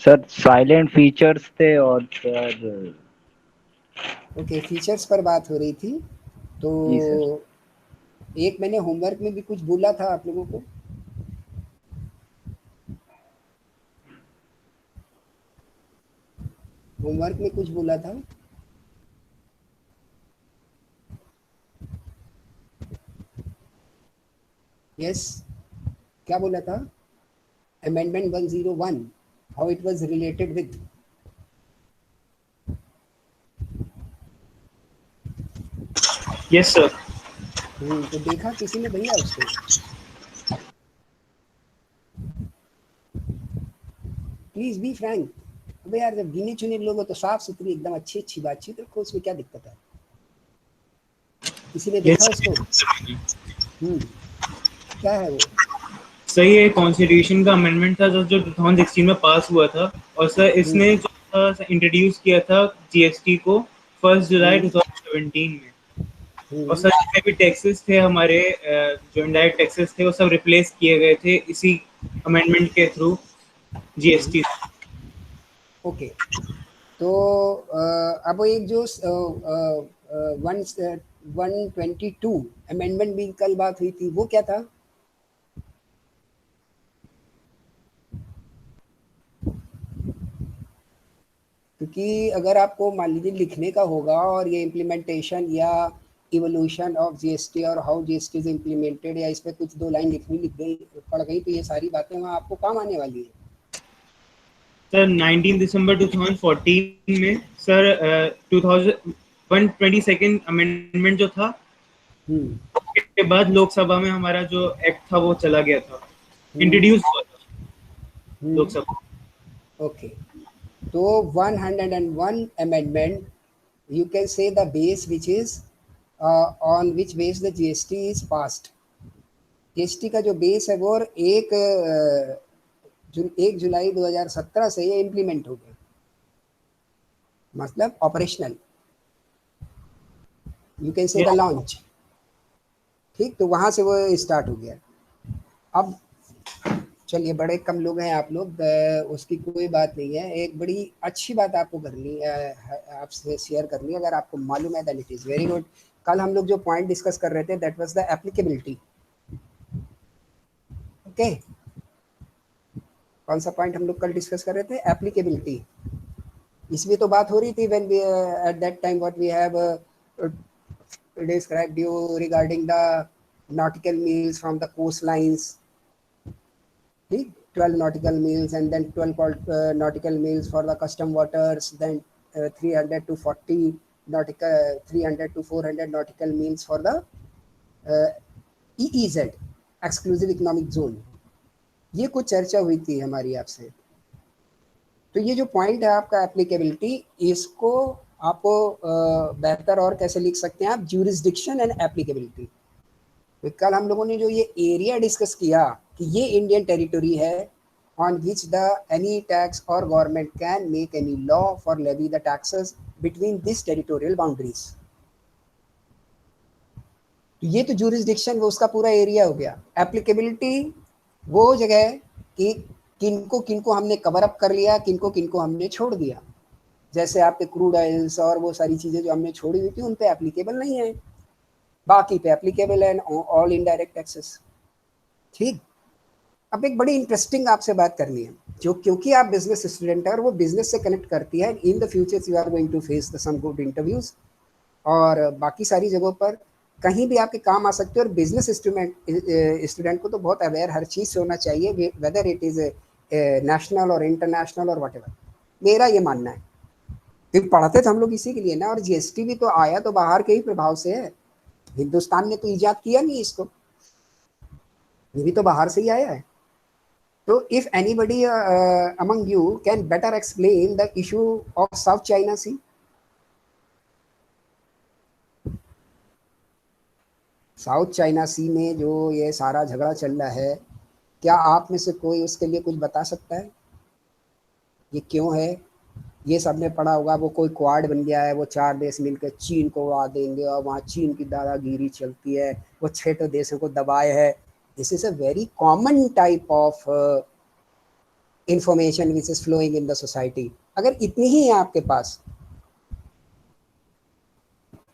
Sir salient features थे और sir okay, features पर बात हो रही थी। तो जी सर। एक मैंने होमवर्क में भी कुछ बोला था आप लोगों को। होमवर्क में कुछ बोला था। यस, क्या बोला था? Amendment 101, how it was related with. Yes sir. तो देखा किसी ने भैया उसको? Please be frank. अबे यार, जब गिने चुने लोग हो तो साफ सुथरी एकदम अच्छी अच्छी बातचीत रखो, उसमें क्या दिक्कत है? किसी ने देखा यस उसको? हम्म क्या है वो? सही है, कॉन्स्टिट्यूशन का अमेंडमेंट था जो 2016 में पास हुआ था। और सर हम्म इसने जो था इंट्रोड्यूस किया था जीएसटी को 1 जुलाई हम्म 2017 में। और हम्म सर जितने भी टैक्सेस थे हमारे, जो इनडायरेक्ट टैक्सेस थे वो सब रिप्लेस किए गए थे इसी अमेंडमेंट के थ्रू हम्म जीएसटी। ओके। तो अब एक जो वन 122 अमेंडमेंट भी कल बात हुई थी, वो क्या था? क्योंकि अगर आपको मान लीजिए लिखने का होगा और ये इम्प्लीमेंटेशन या इवोल्यूशन ऑफ जीएसटी और हाउ जीएसटी इज इम्प्लीमेंटेड, या इस पे कुछ दो लाइन लिखनी लिख गई पड़ गई, तो ये सारी बातें वहाँ आपको काम आने वाली है। सर 19 दिसंबर 2014 में सर 122nd अमेंडमेंट जो था हम्म के बाद लोकसभा में हमारा जो एक्ट था वो चला गया था, हम्म इंट्रोड्यूस हुआ था हम्म लोकसभा। ओके। तो 101 amendment, you can say the base which is on which base the GST is passed। GST का जो बेस है वो, और 1 जुलाई 2017 से ये इम्प्लीमेंट हो गया, मतलब operational, you can say the Yes, launch. ठीक, तो वहाँ से वो स्टार्ट हो गया। अब चलिए, बड़े कम लोग हैं आप लोग, उसकी कोई बात नहीं है। एक बड़ी अच्छी बात आपको करनी आपसे शेयर करनी है, अगर आपको मालूम है that it is very good. कल हम लोग जो पॉइंट डिस्कस कर रहे थे that was the applicability. Okay, कौन सा पॉइंट हम लोग कल डिस्कस कर रहे थे? एप्लीकेबिलिटी। इसमें तो बात हो रही थी when we at that time what we have described you regarding the nautical meals from the coastlines, 12 nautical meals, and then 12 nautical meals for the custom waters, then 300 to 40 nautical 300 to 400 nautical meals for the uh, EEZ, exclusive economic zone. ये कुछ चर्चा हुई थी हमारी आपसे। तो ये जो पॉइंट है आपका एप्लीकेबिलिटी, इसको आप बेहतर और कैसे लिख सकते हैं आप? Jurisdiction and applicability. तो कल हम लोगों ने जो ये एरिया डिस्कस किया कि ये इंडियन टेरिटरी है on which the any tax और government can make any law for levy the taxes between this territorial boundaries. तो ये तो जुरिस्डिक्शन वो उसका पूरा एरिया हो गया। एप्लीकेबिलिटी वो जगह कि किनको किनको हमने कवर अप कर लिया, किनको किनको हमने छोड़ दिया। जैसे आपके क्रूड ऑयल्स और वो सारी चीज़ें जो हमने छोड़ी हुई थी उन पे एप्लीकेबल नहीं है, बाकी पे एप्लीकेबल है, ऑल इनडायरेक्ट टैक्सेस। ठीक। अब एक बड़ी इंटरेस्टिंग आपसे बात करनी है, जो क्योंकि आप बिजनेस स्टूडेंट है और वो बिजनेस से कनेक्ट करती है। In the future you are going to face the some good interviews और बाकी सारी जगहों पर कहीं भी आपके काम आ सकते हैं। और बिजनेस स्टूडेंट को तो बहुत अवेयर हर चीज़ से होना चाहिए, वेदर इट इज़ नेशनल और इंटरनेशनल और वट एवर। मेरा ये मानना है, क्योंकि पढ़ते थे हम लोग इसी के लिए ना। और जीएसटी भी तो आया तो बाहर के ही प्रभाव से है, हिंदुस्तान ने तो ईजाद किया नहीं इसको, ये भी तो बाहर से ही आया है। तो if anybody among you can better explain the issue of South China Sea. South China Sea में जो ये सारा झगड़ा चल रहा है, क्या आप में से कोई उसके लिए कुछ बता सकता है? ये क्यों है? ये सबने पढ़ा होगा, वो कोई क्वाड बन गया है, वो 4 देश मिलकर चीन को उड़ा देंगे और वहाँ चीन की दादागिरी चलती है, वो 6 देशों को दबाए है। This is a very common type of information which is flowing in the society, अगर इतनी ही है आपके पास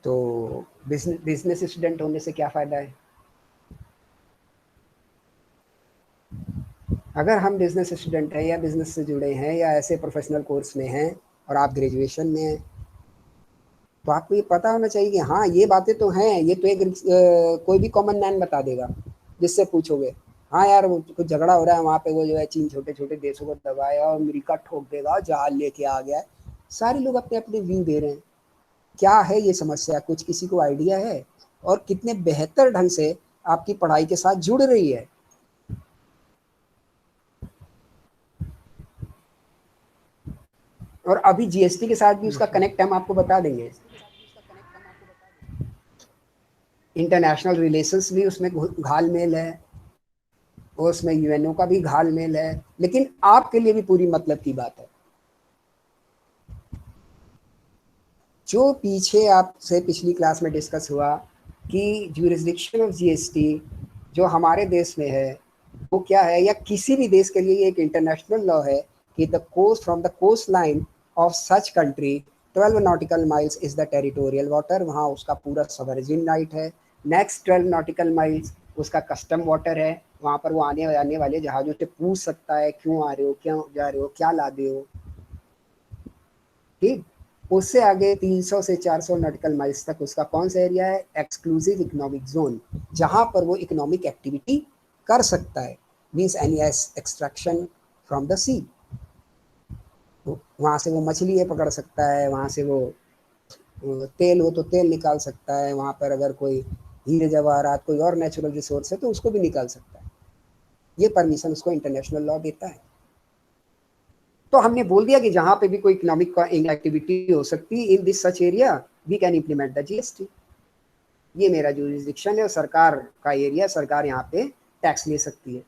तो बिजनेस स्टूडेंट होने से क्या फायदा है। अगर हम बिजनेस स्टूडेंट हैं या बिजनेस से जुड़े हैं या ऐसे प्रोफेशनल कोर्स में हैं और आप ग्रेजुएशन में हैं, तो आपको ये पता होना चाहिए कि हाँ ये बातें तो हैं, ये तो एक कोई भी कॉमन मैन बता देगा जिससे पूछोगे। हाँ यार वो कुछ झगड़ा हो रहा है वहाँ पे, वो जो है चीन छोटे छोटे देशों को दबाया और अमेरिका ठोक देगा, जहाज लेके आ गया है। सारे लोग अपने अपने व्यू दे रहे हैं। क्या है ये समस्या, कुछ किसी को आइडिया है? और कितने बेहतर ढंग से आपकी पढ़ाई के साथ जुड़ रही है। और अभी जीएसटी के साथ भी उसका कनेक्ट हम आपको बता देंगे। इंटरनेशनल रिलेशंस भी उसमें घालमेल है और उसमें यूएनओ का भी घालमेल है, लेकिन आपके लिए भी पूरी मतलब की बात है। जो पीछे आपसे पिछली क्लास में डिस्कस हुआ कि ज्यूरिसडिक्शन ऑफ जीएसटी जो हमारे देश में है वो क्या है, या किसी भी देश के लिए एक इंटरनेशनल लॉ है कि the coast from the coast line of such country 12 nautical miles is the territorial water, वहाँ उसका पूरा सवर्जिन राइट है। नेक्स्ट 12 नॉटिकल माइल्स उसका कस्टम वाटर है, वहाँ पर वो आने वाले जहाज़ों से पूछ सकता है क्यों आ रहे हो, क्यों जा रहे हो, क्या लादे हो। ठीक, उससे आगे 300 से 400 नॉटिकल माइल्स तक उसका कौन सा एरिया है, एक्सक्लूसिव इकोनॉमिक जोन, जहां पर वो इकोनॉमिक एक्टिविटी कर सकता है, means any extraction from the sea. वहां से वो मछली पकड़ सकता है, वहां से वो तेल हो तो तेल निकाल सकता है, वहां पर अगर कोई हीरे जवाहरात कोई और नेचुरल रिसोर्स है तो उसको भी निकाल सकता है। ये परमिशन उसको इंटरनेशनल लॉ देता है। तो हमने बोल दिया कि जहां पे भी कोई इकोनॉमिक एक्टिविटी हो सकती in this such area we can implement the GST. ये मेरा जुरिसडिक्शन है और सरकार का एरिया, सरकार यहाँ पे टैक्स ले सकती है।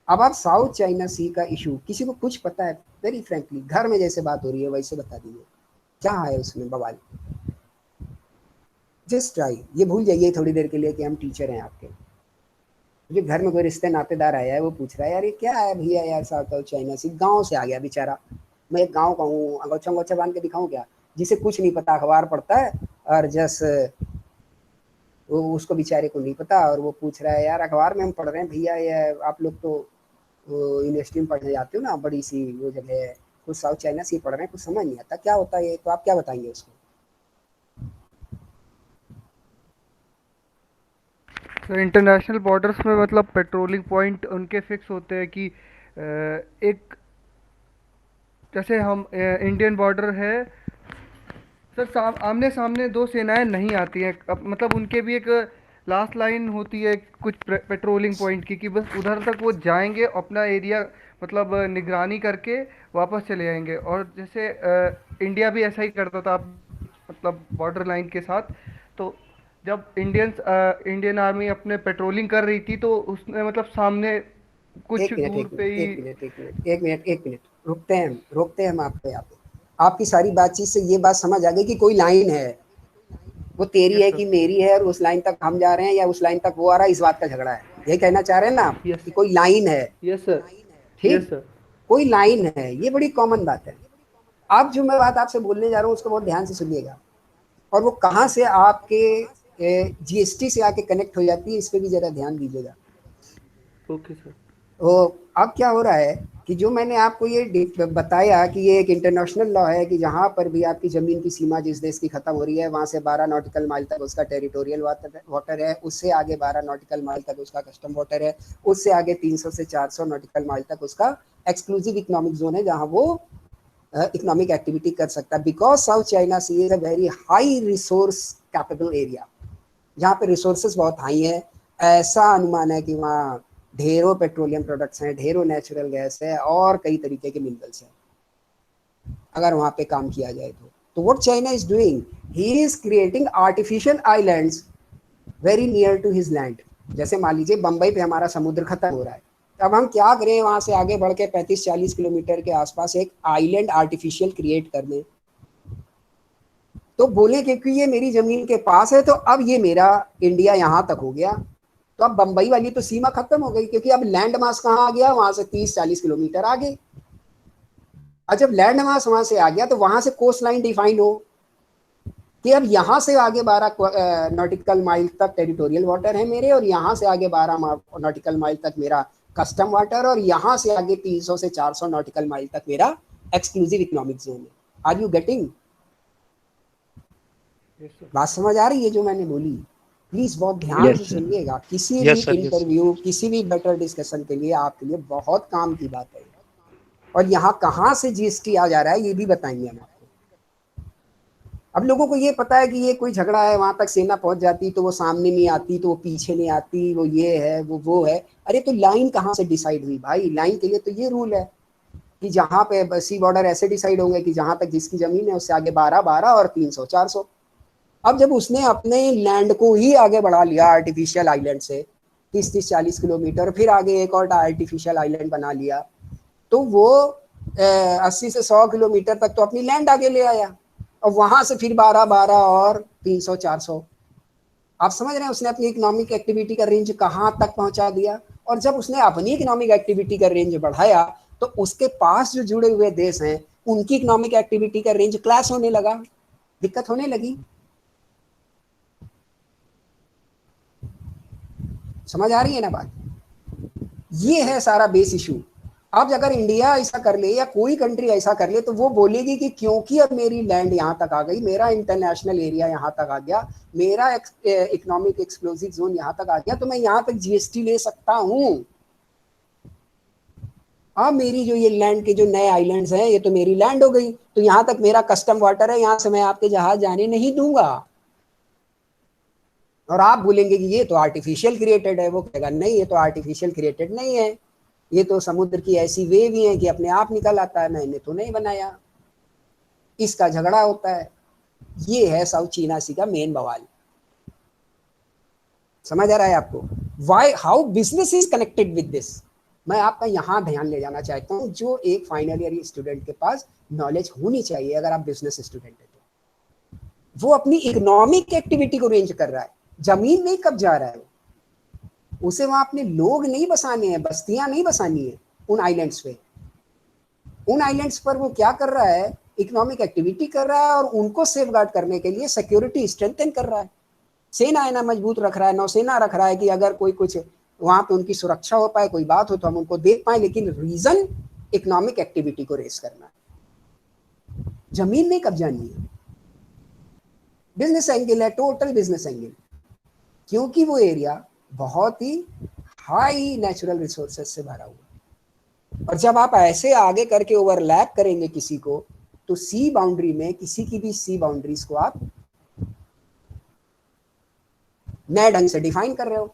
अब आप साउथ चाइना सी का इशू किसी को कुछ पता है, वेरी फ्रेंकली घर में जैसे बात हो रही है वैसे बता दीजिए क्या है उसमें बवाल। जस्ट ट्राई, ये भूल जाइए थोड़ी देर के लिए कि हम टीचर हैं आपके। मुझे घर में कोई रिश्ते नातेदार आया है, वो पूछ रहा है यार ये क्या है भैया यार साउथ चाइना सी, गाँव से आ गया बेचारा, मैं एक गाँव का हूँ, अंगोछा अंगोछा बांध के दिखाऊँ क्या, जिसे कुछ नहीं पता, अखबार पढ़ता है और जस वो उसको बेचारे को नहीं पता, और वो पूछ रहा है यार अखबार में हम पढ़ रहे हैं भैया, ये आप लोग तो यूनिवर्सिटी में पढ़ने जाते हो ना, बड़ी सी वो जगह है, कुछ साउथ चाइना सी पढ़ रहे हैं, कुछ समझ नहीं आता क्या होता है ये, तो आप क्या बताएंगे उसको। तो इंटरनेशनल बॉर्डर्स में मतलब पेट्रोलिंग पॉइंट उनके फिक्स होते हैं कि एक जैसे हम इंडियन बॉर्डर है सर, आमने सामने दो सेनाएं नहीं आती हैं, मतलब उनके भी एक लास्ट लाइन होती है कुछ पेट्रोलिंग पॉइंट की, कि बस उधर तक वो जाएंगे अपना एरिया मतलब निगरानी करके वापस चले आएंगे। और जैसे इंडिया भी ऐसा ही करता था मतलब बॉर्डर लाइन के साथ। तो जब इंडियन आर्मी अपने पेट्रोलिंग कर रही थी तो उसने मतलब सामने कुछ एक मिनट दूर एक पे मिनट ही। एक मिनट एक मिनट एक मिनट एक मिनट रोकते हैं हम आपको यहाँ पे। आपकी सारी बातचीत से ये बात समझ आ गई कि कोई लाइन है, वो तेरी यस है सर। कि मेरी है, और उस लाइन तक हम जा रहे हैं या उस लाइन तक वो आ रहा है, इस बात का झगड़ा है, यही कहना चाह रहे हैं ना आप यस कि कोई लाइन है। Yes sir. ठीक, यस सर। कोई लाइन है, ये बड़ी कॉमन बात है। अब जो मैं बात आपसे बोलने जा रहा हूँ उसको बहुत ध्यान से सुनिएगा, और वो कहाँ से आपके जीएसटी से आके कनेक्ट हो जाती है, इस पर भी जरा ध्यान दीजिएगा। Okay sir. तो अब क्या हो रहा है कि जो मैंने आपको ये बताया कि ये एक इंटरनेशनल लॉ है कि जहाँ पर भी आपकी ज़मीन की सीमा जिस देश की ख़त्म हो रही है वहाँ से 12 नॉटिकल माइल तक उसका टेरिटोरियल वाटर है, उससे आगे 12 नॉटिकल माइल तक उसका कस्टम वाटर है, उससे आगे 300 से 400 नॉटिकल माइल तक उसका एक्सक्लूसिव इकोनॉमिक जोन है जहाँ वो इकोनॉमिक एक्टिविटी कर सकता है। Because South China Sea is a very high resource capable area, जहाँ पे रिसोर्सेज बहुत हाई है। ऐसा अनुमान है कि वहाँ ढेरों पेट्रोलियम प्रोडक्ट्स हैं, ढेरों नेचुरल गैस है और कई तरीके के मिनरल्स हैं अगर वहाँ पे काम किया जाए तो what China is doing, he is creating artificial islands very near to his land. जैसे मान लीजिए बम्बई पे हमारा समुद्र खत्म हो रहा है, अब हम क्या करें, वहाँ से आगे बढ़ के 35-40 किलोमीटर के आसपास एक आइलैंड आर्टिफिशियल क्रिएट कर दें, तो बोले क्योंकि ये मेरी जमीन के पास है तो अब ये मेरा इंडिया यहाँ तक हो गया, तो अब बंबई वाली तो सीमा खत्म हो गई, क्योंकि अब लैंड मास कहाँ आ गया, वहां से 30-40 किलोमीटर आगे। और जब लैंड मास वहां से आ गया तो वहां से कोस्ट लाइन डिफाइन हो कि अब यहाँ से आगे 12 नॉटिकल माइल तक टेरिटोरियल वाटर है मेरे, और यहाँ से आगे 12 नॉटिकल माइल तक मेरा कस्टम वाटर, और यहाँ से आगे 300 से 400 नॉटिकल माइल तक मेरा एक्सक्लूसिव इकोनॉमिक जोन है। Are you getting? बात समझ आ रही है जो मैंने बोली? प्लीज बहुत ध्यान Yes, से sir. सुनिएगा, किसी Yes, भी sir, yes. इंटरव्यू, किसी भी बेटर डिस्कशन के लिए आपके लिए बहुत काम की बात है। और यहाँ कहाँ से जीएसटी आ जा रहा है ये भी बताएंगे हम आपको। अब लोगों को ये पता है कि ये कोई झगड़ा है, वहां तक सेना पहुंच जाती तो वो सामने नहीं आती, तो वो पीछे नहीं आती, वो ये है वो है। अरे तो लाइन कहाँ से डिसाइड हुई भाई? लाइन के लिए तो ये रूल है कि जहाँ पे सी बॉर्डर ऐसे डिसाइड होंगे कि जहां तक जिसकी जमीन है उससे आगे 12 और 300-400। अब जब उसने अपने लैंड को ही आगे बढ़ा लिया आर्टिफिशियल आइलैंड से 30-40 किलोमीटर, फिर आगे एक और आर्टिफिशियल आइलैंड बना लिया, तो वो 80 से 100 किलोमीटर तक तो अपनी लैंड आगे ले आया, और वहां से फिर 12 और 300-400। आप समझ रहे हैं उसने अपनी इकोनॉमिक एक्टिविटी का रेंज कहाँ तक पहुंचा दिया। और जब उसने अपनी इकोनॉमिक एक्टिविटी का रेंज बढ़ाया तो उसके पास जो जुड़े हुए देश हैं उनकी इकोनॉमिक एक्टिविटी का रेंज क्लैश होने लगा, दिक्कत होने लगी। समझ आ रही है ना बात? ये है सारा बेस इशू। अब अगर इंडिया ऐसा कर ले या कोई कंट्री ऐसा कर ले तो वो बोलेगी कि क्योंकि अब मेरी लैंड यहाँ तक आ गई, मेरा इंटरनेशनल एरिया यहाँ तक आ गया, मेरा इकोनॉमिक एक्सक्लूसिव जोन यहाँ तक आ गया, तो मैं यहाँ तक जीएसटी ले सकता हूँ। अब मेरी जो ये लैंड के जो नए आइलैंड्स हैं ये तो मेरी लैंड हो गई, तो यहाँ तक मेरा कस्टम वाटर है, यहाँ से मैं आपके जहाज जाने नहीं दूंगा। और आप बोलेंगे कि ये तो आर्टिफिशियल क्रिएटेड है, वो कहेगा नहीं ये तो आर्टिफिशियल क्रिएटेड नहीं है, ये तो समुद्र की ऐसी वेव ही है कि अपने आप निकल आता है, मैंने तो नहीं बनाया। इसका झगड़ा होता है। ये है साउथ चीना सी का मेन बवाल। समझ आ रहा है आपको? Why how business is connected with this. मैं आपका यहाँ ध्यान ले जाना चाहता हूँ, जो एक फाइनल ईयर स्टूडेंट के पास नॉलेज होनी चाहिए अगर आप बिजनेस स्टूडेंट है तो। वो अपनी इकोनॉमिक एक्टिविटी को रेंज कर रहा है, जमीन नहीं कब्जा रहा है, उसे वहां अपने लोग नहीं बसाने हैं, बस्तियां नहीं बसानी है उन आइलैंड्स पे। उन आइलैंड्स पर वो क्या कर रहा है? इकोनॉमिक एक्टिविटी कर रहा है, और उनको सेफगार्ड करने के लिए सिक्योरिटी स्ट्रेंथन कर रहा है, सेना है ना मजबूत रख रहा है, नौसेना रख रहा है कि अगर कोई कुछ वहां पे उनकी सुरक्षा हो पाए, कोई बात हो तो हम उनको देख पाए, लेकिन रीजन इकोनॉमिक एक्टिविटी को रेस करना है, जमीन नहीं कब्जानी है। बिजनेस एंगल है, टोटल बिजनेस एंगल, क्योंकि वो एरिया बहुत ही हाई नेचुरल रिसोर्सेज से भरा हुआ। और जब आप ऐसे आगे करके ओवरलैप करेंगे किसी को, तो सी बाउंड्री में किसी की भी सी बाउंड्रीज को आप नए ढंग से डिफाइन कर रहे हो।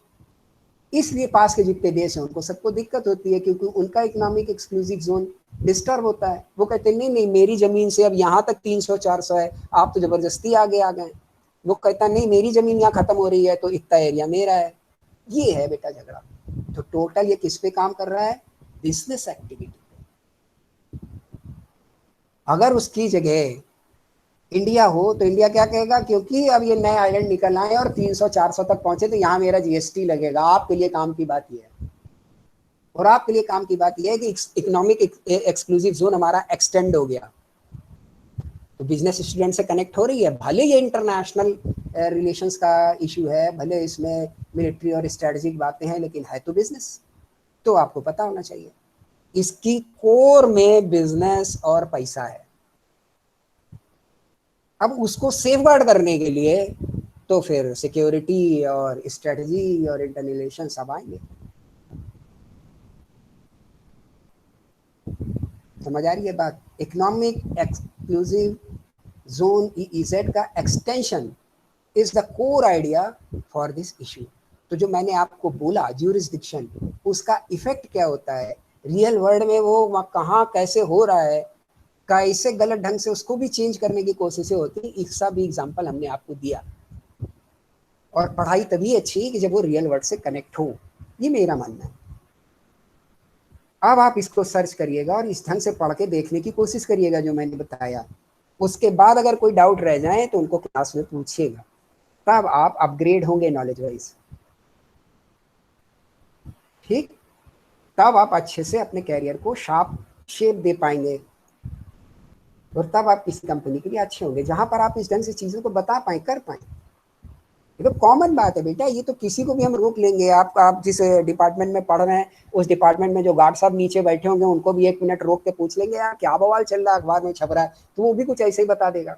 इसलिए पास के जितने देश हैं उनको सबको दिक्कत होती है, क्योंकि उनका इकोनॉमिक एक्सक्लूसिव जोन डिस्टर्ब होता है। वो कहते हैं नहीं नहीं मेरी जमीन से अब यहाँ तक 300-400 है, आप तो जबरदस्ती आगे आ गए। वो कहता नहीं मेरी जमीन यहाँ खत्म हो रही है तो इतना एरिया मेरा है। ये है बेटा झगड़ा। तो टोटल ये किस पे काम कर रहा है? Business activity. अगर उसकी जगह इंडिया हो तो इंडिया क्या कहेगा? क्योंकि अब ये नए आइलैंड निकल आए और 300-400 तक पहुंचे तो यहाँ मेरा जीएसटी लगेगा। आपके लिए काम की बात यह है, और आपके लिए काम की बात यह है कि इकोनॉमिक एक्सक्लूसिव जोन हमारा एक्सटेंड हो गया, तो बिजनेस स्टूडेंट से कनेक्ट हो रही है। भले ये इंटरनेशनल रिलेशंस का इशू है, भले इसमें मिलिट्री और स्ट्रेटेजिक बातें हैं, लेकिन है तो बिजनेस। तो आपको पता होना चाहिए इसकी कोर में बिजनेस और पैसा है। अब उसको सेफगार्ड करने के लिए तो फिर सिक्योरिटी और स्ट्रेटजी और इंटरनल रिलेशन सब आएंगे। समझ आ रही है बात? इकोनॉमिक एक्सक्लूसिव जोन ईईजेड का extension is the core idea for this issue. तो जो मैंने आपको बोला ज्यूरिसडिक्शन, उसका इफेक्ट क्या होता है रियल वर्ल्ड में, वो कहाँ कैसे हो रहा है, कैसे गलत ढंग से उसको भी चेंज करने की कोशिशें होती हैं, इसका भी एग्जांपल हमने आपको दिया। और पढ़ाई तभी अच्छी कि जब वो रियल वर्ल्ड से कनेक्ट हो, ये मेरा मानना है। अब आप इसको सर्च करिएगा और इस ढंग से पढ़ के देखने की कोशिश करिएगा जो मैंने बताया। उसके बाद अगर कोई डाउट रह जाए तो उनको क्लास में पूछिएगा, तब आप अपग्रेड होंगे नॉलेज वाइज। ठीक, तब आप अच्छे से अपने कैरियर को शार्प शेप दे पाएंगे और तब आप किसी कंपनी के लिए अच्छे होंगे, जहां पर आप इस ढंग से चीजों को बता पाए, कर पाए। ये तो कॉमन बात है बेटा, ये तो किसी को भी हम रोक लेंगे। आप जिस डिपार्टमेंट में पढ़ रहे हैं, उस डिपार्टमेंट में जो गार्ड साहब नीचे बैठे होंगे, उनको भी 1 मिनट रोक के पूछ लेंगे, यार क्या बवाल चल रहा है, अखबार में छप रहा है, तो वो भी कुछ ऐसे ही बता देगा।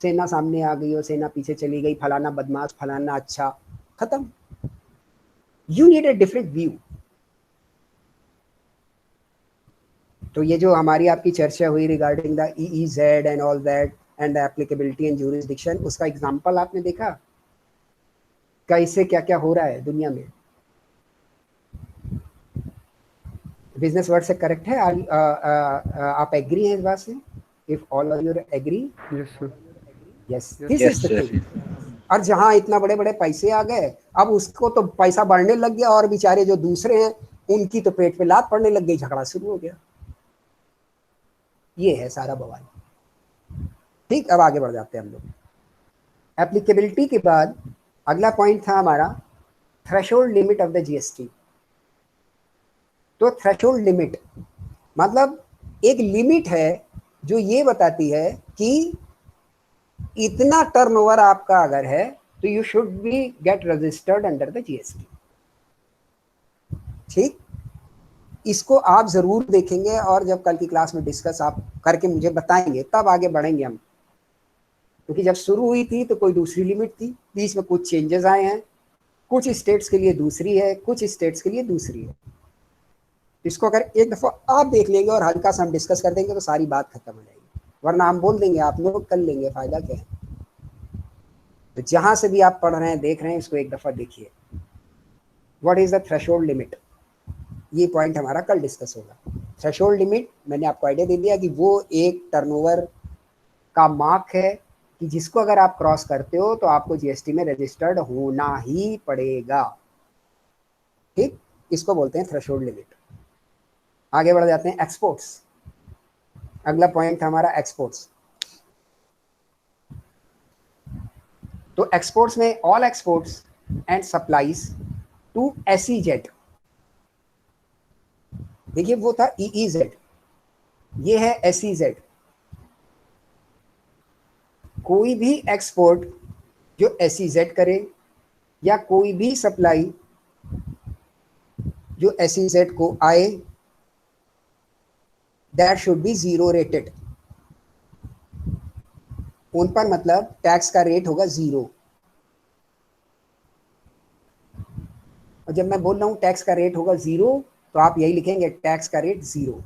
सेना सामने आ गई और सेना पीछे चली गई, फलाना बदमाश, फलाना अच्छा, खत्म। You need a different view. तो ये जो हमारी आपकी चर्चा हुई regarding the EEZ and all that and the applicability and jurisdiction, उसका एग्जांपल आपने देखा कैसे क्या क्या हो रहा है दुनिया में। बिजनेस वर्ड से करेक्ट है? आप एग्री हैं इस बात से? If all of you agree, yes sir. Yes, this Yes, is the sir. Thing. और जहां इतना बड़े बड़े पैसे आ गए, अब उसको तो पैसा बढ़ने लग गया और बेचारे जो दूसरे हैं उनकी तो पेट पे लात पड़ने लग गई, झगड़ा शुरू हो गया। ये है सारा बवाल। ठीक, अब आगे बढ़ जाते हैं हम लोग। एप्लीकेबिलिटी के बाद अगला पॉइंट था हमारा threshold limit of the GST. तो थ्रेशोल्ड लिमिट मतलब एक लिमिट है जो ये बताती है कि इतना टर्नओवर आपका अगर है तो you should be get registered under the GST. ठीक, इसको आप जरूर देखेंगे और जब कल की क्लास में डिस्कस आप करके मुझे बताएंगे तब आगे बढ़ेंगे हम, क्योंकि जब शुरू हुई थी तो कोई दूसरी लिमिट थी, बीच में कुछ चेंजेस आए हैं, कुछ स्टेट्स के लिए दूसरी है, कुछ स्टेट्स के लिए दूसरी है। इसको अगर एक दफा आप देख लेंगे और हल्का सा हम डिस्कस कर देंगे तो सारी बात खत्म हो जाएगी, वरना हम बोल देंगे, आप नोट कर लेंगे, फायदा क्या है। तो जहां से भी आप पढ़ रहे हैं, देख रहे हैं, इसको एक दफा देखिए। What is the threshold limit, ये पॉइंट हमारा कल डिस्कस होगा। थ्रेशोल्ड लिमिट मैंने आपको आइडिया दे दिया कि वो एक टर्नओवर का मार्क है कि जिसको अगर आप क्रॉस करते हो तो आपको जीएसटी में रजिस्टर्ड होना ही पड़ेगा। ठीक, इसको बोलते हैं थ्रेशोल्ड लिमिट। आगे बढ़ जाते हैं एक्सपोर्ट्स। अगला पॉइंट हमारा एक्सपोर्ट्स। तो एक्सपोर्ट्स में all exports and supplies to SEZ, देखिए वो था EEZ, ये है SEZ। कोई भी एक्सपोर्ट जो SEZ करे या कोई भी सप्लाई जो SEZ को आए, that should be zero rated. उन पर मतलब टैक्स का रेट होगा जीरो। और जब मैं बोल रहा हूं टैक्स का रेट होगा जीरो, तो आप यही लिखेंगे टैक्स का rate zero.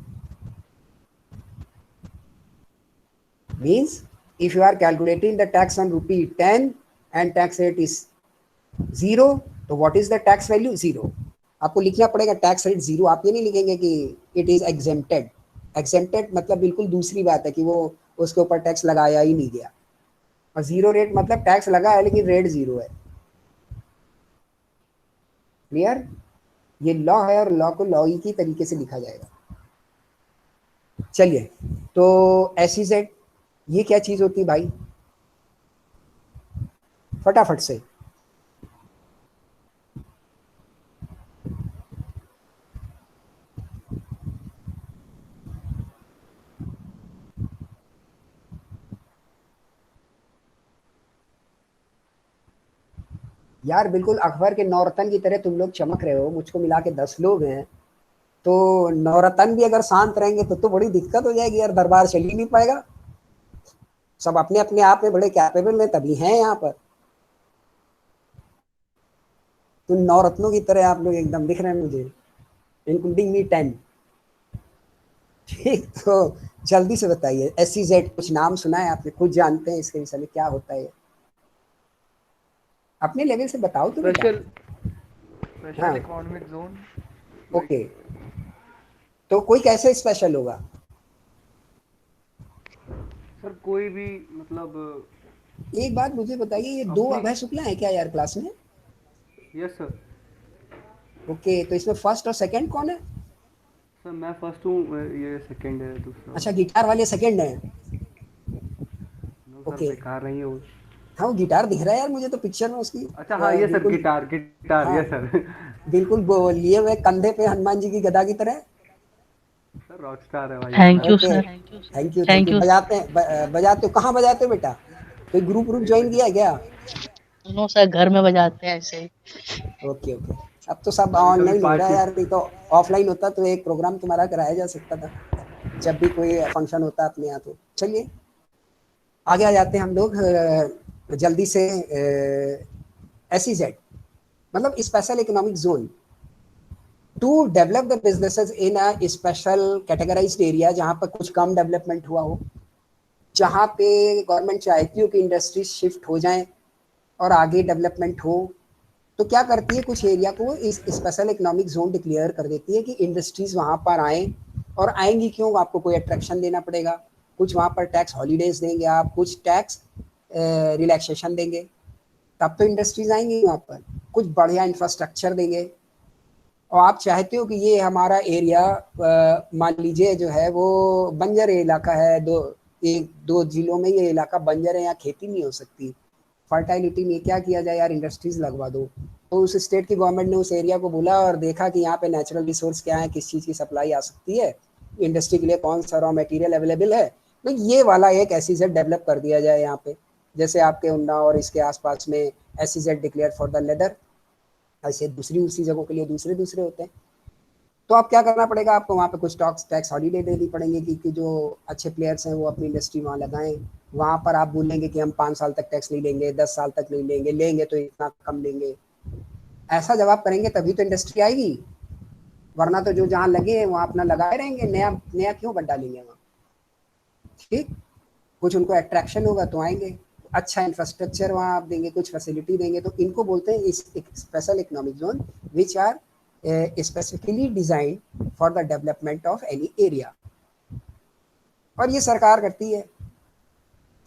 Means if you are calculating the tax on ₹10 and tax rate is 0, तो what is the tax value? 0। आपको लिखना पड़ेगा टैक्स रेट 0। आप ये नहीं लिखेंगे कि it is exempted। exempted मतलब बिल्कुल दूसरी बात है कि वो उसके ऊपर टैक्स लगाया ही नहीं गया, और 0 रेट मतलब टैक्स लगा है लेकिन रेट 0 है। क्लियर? ये लॉ है और लॉ को लॉ ही की तरीके से लिखा जाएगा। चलिए, तो SEZ ये क्या चीज होती है भाई, फटाफट से। यार बिल्कुल अकबर के नौरतन की तरह तुम लोग चमक रहे हो, मुझको मिला के 10 लोग हैं, तो नौरतन भी अगर शांत रहेंगे तो बड़ी दिक्कत हो जाएगी यार, दरबार चल ही नहीं पाएगा। सब अपने अपने आप में बड़े कैपेबल हैं, तभी हैं यहाँ पर। तो नौरत्नों की तरह आप लोग एकदम दिख रहे हैं मुझे, इंक्लूडिंग मी 10। ठीक, तो जल्दी से बताइए SEZ कुछ नाम सुना है आपने, खुद जानते हैं इसके विषय में क्या होता है? अपने लेवल से बताओ तो बेटा। Special economic zone. ओके, तो कोई कैसे स्पेशल होगा? सर कोई भी मतलब। एक बात मुझे बताइए, ये 2 अभय शुक्ला है क्या यार क्लास में? Yes sir. ओके, तो इसमें फर्स्ट और सेकंड कौन है? सर मैं फर्स्ट हूँ, ये सेकंड है दूसरा। अच्छा, गिटार वाले सेकंड है। नो सर, ओके, बेकार नहीं है वो। हाँ वो गिटार दिख रहा है यार मुझे तो पिक्चर में उसकी। अच्छा हाँ, ये सर बिल्कुल। गिटार हाँ, ये सर। बिल्कुल वो लिए हुए कंधे पे हनुमान जी की गदा की तरह। सर रॉकस्टार है भाई थैंक अपना। You okay, sir. Thank you thank thank you. You. बजाते हैं बजाते हो? कहाँ बजाते हो बेटा? कोई ग्रुप ग्रुप वही ज्वाइन बज किया है क्या? नो सर, घर में बजाते हैं ऐसे ही। Okay okay. अब तो सब कभी कभी ऑनलाइन हो रहा है पार्टी। यार, नहीं तो ऑफलाइन होता तो एक प्रोग्राम तुम्हारा कराया जा सकता था जब भी कोई फंक्शन होता अपने यहाँ। तो चलिए आगे आ जाते हैं हम लोग जल्दी से। SEZ मतलब special economic zone, to develop the businesses in a special categorised area, जहाँ पर कुछ कम डेवलपमेंट हुआ हो, जहाँ पे गवर्नमेंट चाहती हो कि इंडस्ट्री शिफ्ट हो जाएं और आगे डेवलपमेंट हो। तो क्या करती है, कुछ एरिया को इस स्पेशल इकोनॉमिक जोन डिक्लेयर कर देती है कि इंडस्ट्रीज वहाँ पर आएँ। और आएंगी क्यों? आपको कोई अट्रैक्शन देना पड़ेगा, कुछ वहाँ पर टैक्स हॉलीडेज देंगे आप, कुछ टैक्स रिलैक्सेशन देंगे, तब तो इंडस्ट्रीज आएंगी वहाँ पर। कुछ बढ़िया इंफ्रास्ट्रक्चर देंगे। और आप चाहते हो कि ये हमारा एरिया मान लीजिए जो है वो बंजर इलाका है, एक दो जिलों में ये इलाका बंजर है, यहाँ खेती नहीं हो सकती, फर्टाइलिटी नहीं, क्या किया जाए यार, इंडस्ट्रीज लगवा दो। तो उस स्टेट की गवर्नमेंट ने उस एरिया को बोला और देखा कि यहाँ पे नेचुरल रिसोर्स क्या है, किस चीज़ की सप्लाई आ सकती है, इंडस्ट्री के लिए कौन सा रॉ मटेरियल अवेलेबल है, तो ये वाला एक SEZ डेवलप कर दिया जाए यहाँ पे। जैसे आपके उन्नाव और इसके आसपास में SEZ declare for the leather, ऐसे दूसरी उसी जगहों के लिए दूसरे दूसरे होते हैं। तो अब क्या करना पड़ेगा आपको, वहाँ पे कुछ टैक्स हॉलीडे देनी पड़ेंगे कि जो अच्छे प्लेयर्स हैं वो अपनी इंडस्ट्री वहाँ लगाएं। वहाँ पर आप बोलेंगे कि हम 5 साल तक टैक्स नहीं लेंगे, 10 साल तक नहीं लेंगे, लेंगे तो इतना कम लेंगे। ऐसा जवाब करेंगे तभी तो इंडस्ट्री आएगी, वरना तो जो जहाँ लगे वहाँ अपना लगाए रहेंगे, नया नया क्यों बन डालेंगे वहाँ। ठीक, कुछ उनको अट्रैक्शन होगा तो आएंगे, अच्छा इंफ्रास्ट्रक्चर वहाँ आप देंगे, कुछ फैसिलिटी देंगे, तो इनको बोलते हैं special economic zone which are specifically design for the development of any area. और ये सरकार करती है।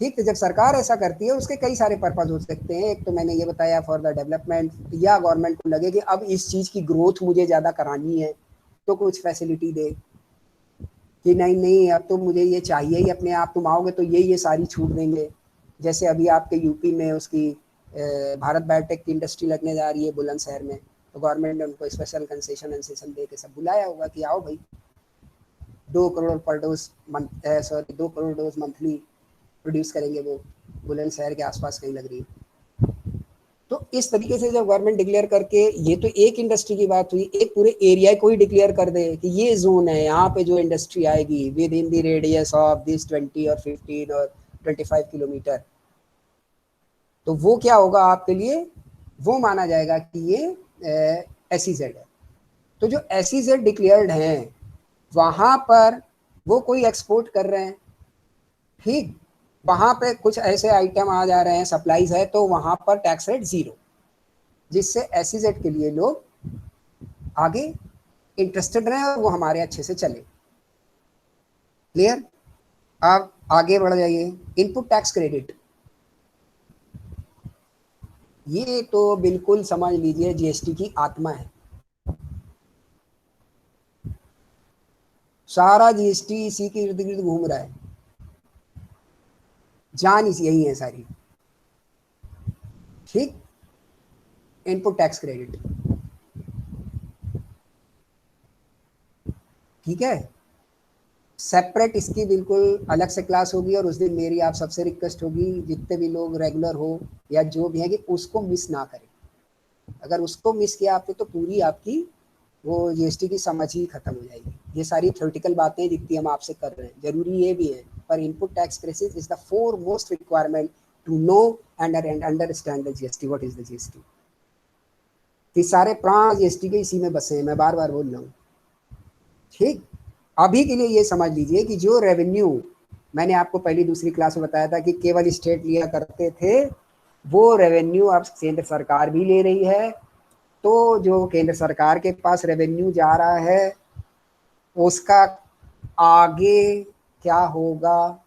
ठीक, तो जब सरकार ऐसा करती है उसके कई सारे पर्पज हो सकते हैं। एक तो मैंने ये बताया फॉर द डेवलपमेंट, या गवर्नमेंट को लगे कि अब इस चीज़ की ग्रोथ मुझे ज़्यादा करानी है तो कुछ फैसिलिटी दे कि नहीं नहीं अब तो मुझे ये चाहिए ही अपने आप, तुम आओगे तो ये सारी छूट देंगे। जैसे अभी आपके यूपी में उसकी भारत बायोटेक की इंडस्ट्री लगने जा रही है बुलंदशहर में, तो गवर्नमेंट ने उनको स्पेशल कंसेशन दे के सब बुलाया होगा कि आओ भाई, 2 करोड़ पर dose sorry 2 crore dose monthly produce करेंगे वो, बुलंदशहर के आसपास कहीं लग रही है। तो इस तरीके से जब गवर्नमेंट डिक्लेयर करके, ये तो एक इंडस्ट्री की बात हुई, एक पूरे एरिया को ही डिक्लेयर कर दे कि ये जोन है, यहाँ पे जो इंडस्ट्री आएगी with in the radius of this 20 और 15 और 25 किलोमीटर, तो वो क्या होगा आपके लिए, वो माना जाएगा कि ये SEZ है। तो जो SEZ डिक्लेयर्ड हैं वहाँ पर वो कोई एक्सपोर्ट कर रहे हैं, ठीक, वहाँ पे कुछ ऐसे आइटम आ जा रहे हैं, सप्लाईज है, तो वहाँ पर टैक्स रेट 0, जिससे SEZ के लिए लोग आगे इंटरेस्टेड रहे और वो हमारे अच्छे से चले। क्लियर? आप आगे बढ़ जाइए। इनपुट टैक्स क्रेडिट, ये तो बिल्कुल समझ लीजिए GST की आत्मा है। सारा GST इसी के इर्द गिर्द घूम रहा है, जान इसी यही है सारी। ठीक, इनपुट टैक्स क्रेडिट, ठीक है, सेपरेट इसकी बिल्कुल अलग से क्लास होगी। और उस दिन मेरी आप सबसे रिक्वेस्ट होगी, जितने भी लोग रेगुलर हो या जो भी है, कि उसको मिस ना करें। अगर उसको मिस किया आपने तो पूरी आपकी वो GST की समझ ही खत्म हो जाएगी। ये सारी थ्योरेटिकल बातें जितनी हम आपसे कर रहे हैं, जरूरी ये भी है, पर input tax credit is the foremost requirement to know and understand the GST, what is the GST। ये सारे प्राण GST के इसी में बसे हैं, मैं बार बार बोल रहा हूँ। ठीक, अभी के लिए ये समझ लीजिए कि जो रेवेन्यू मैंने आपको पहली दूसरी क्लास में बताया था कि केवल स्टेट लिया करते थे, वो रेवेन्यू अब केंद्र सरकार भी ले रही है। तो जो केंद्र सरकार के पास रेवेन्यू जा रहा है उसका आगे क्या होगा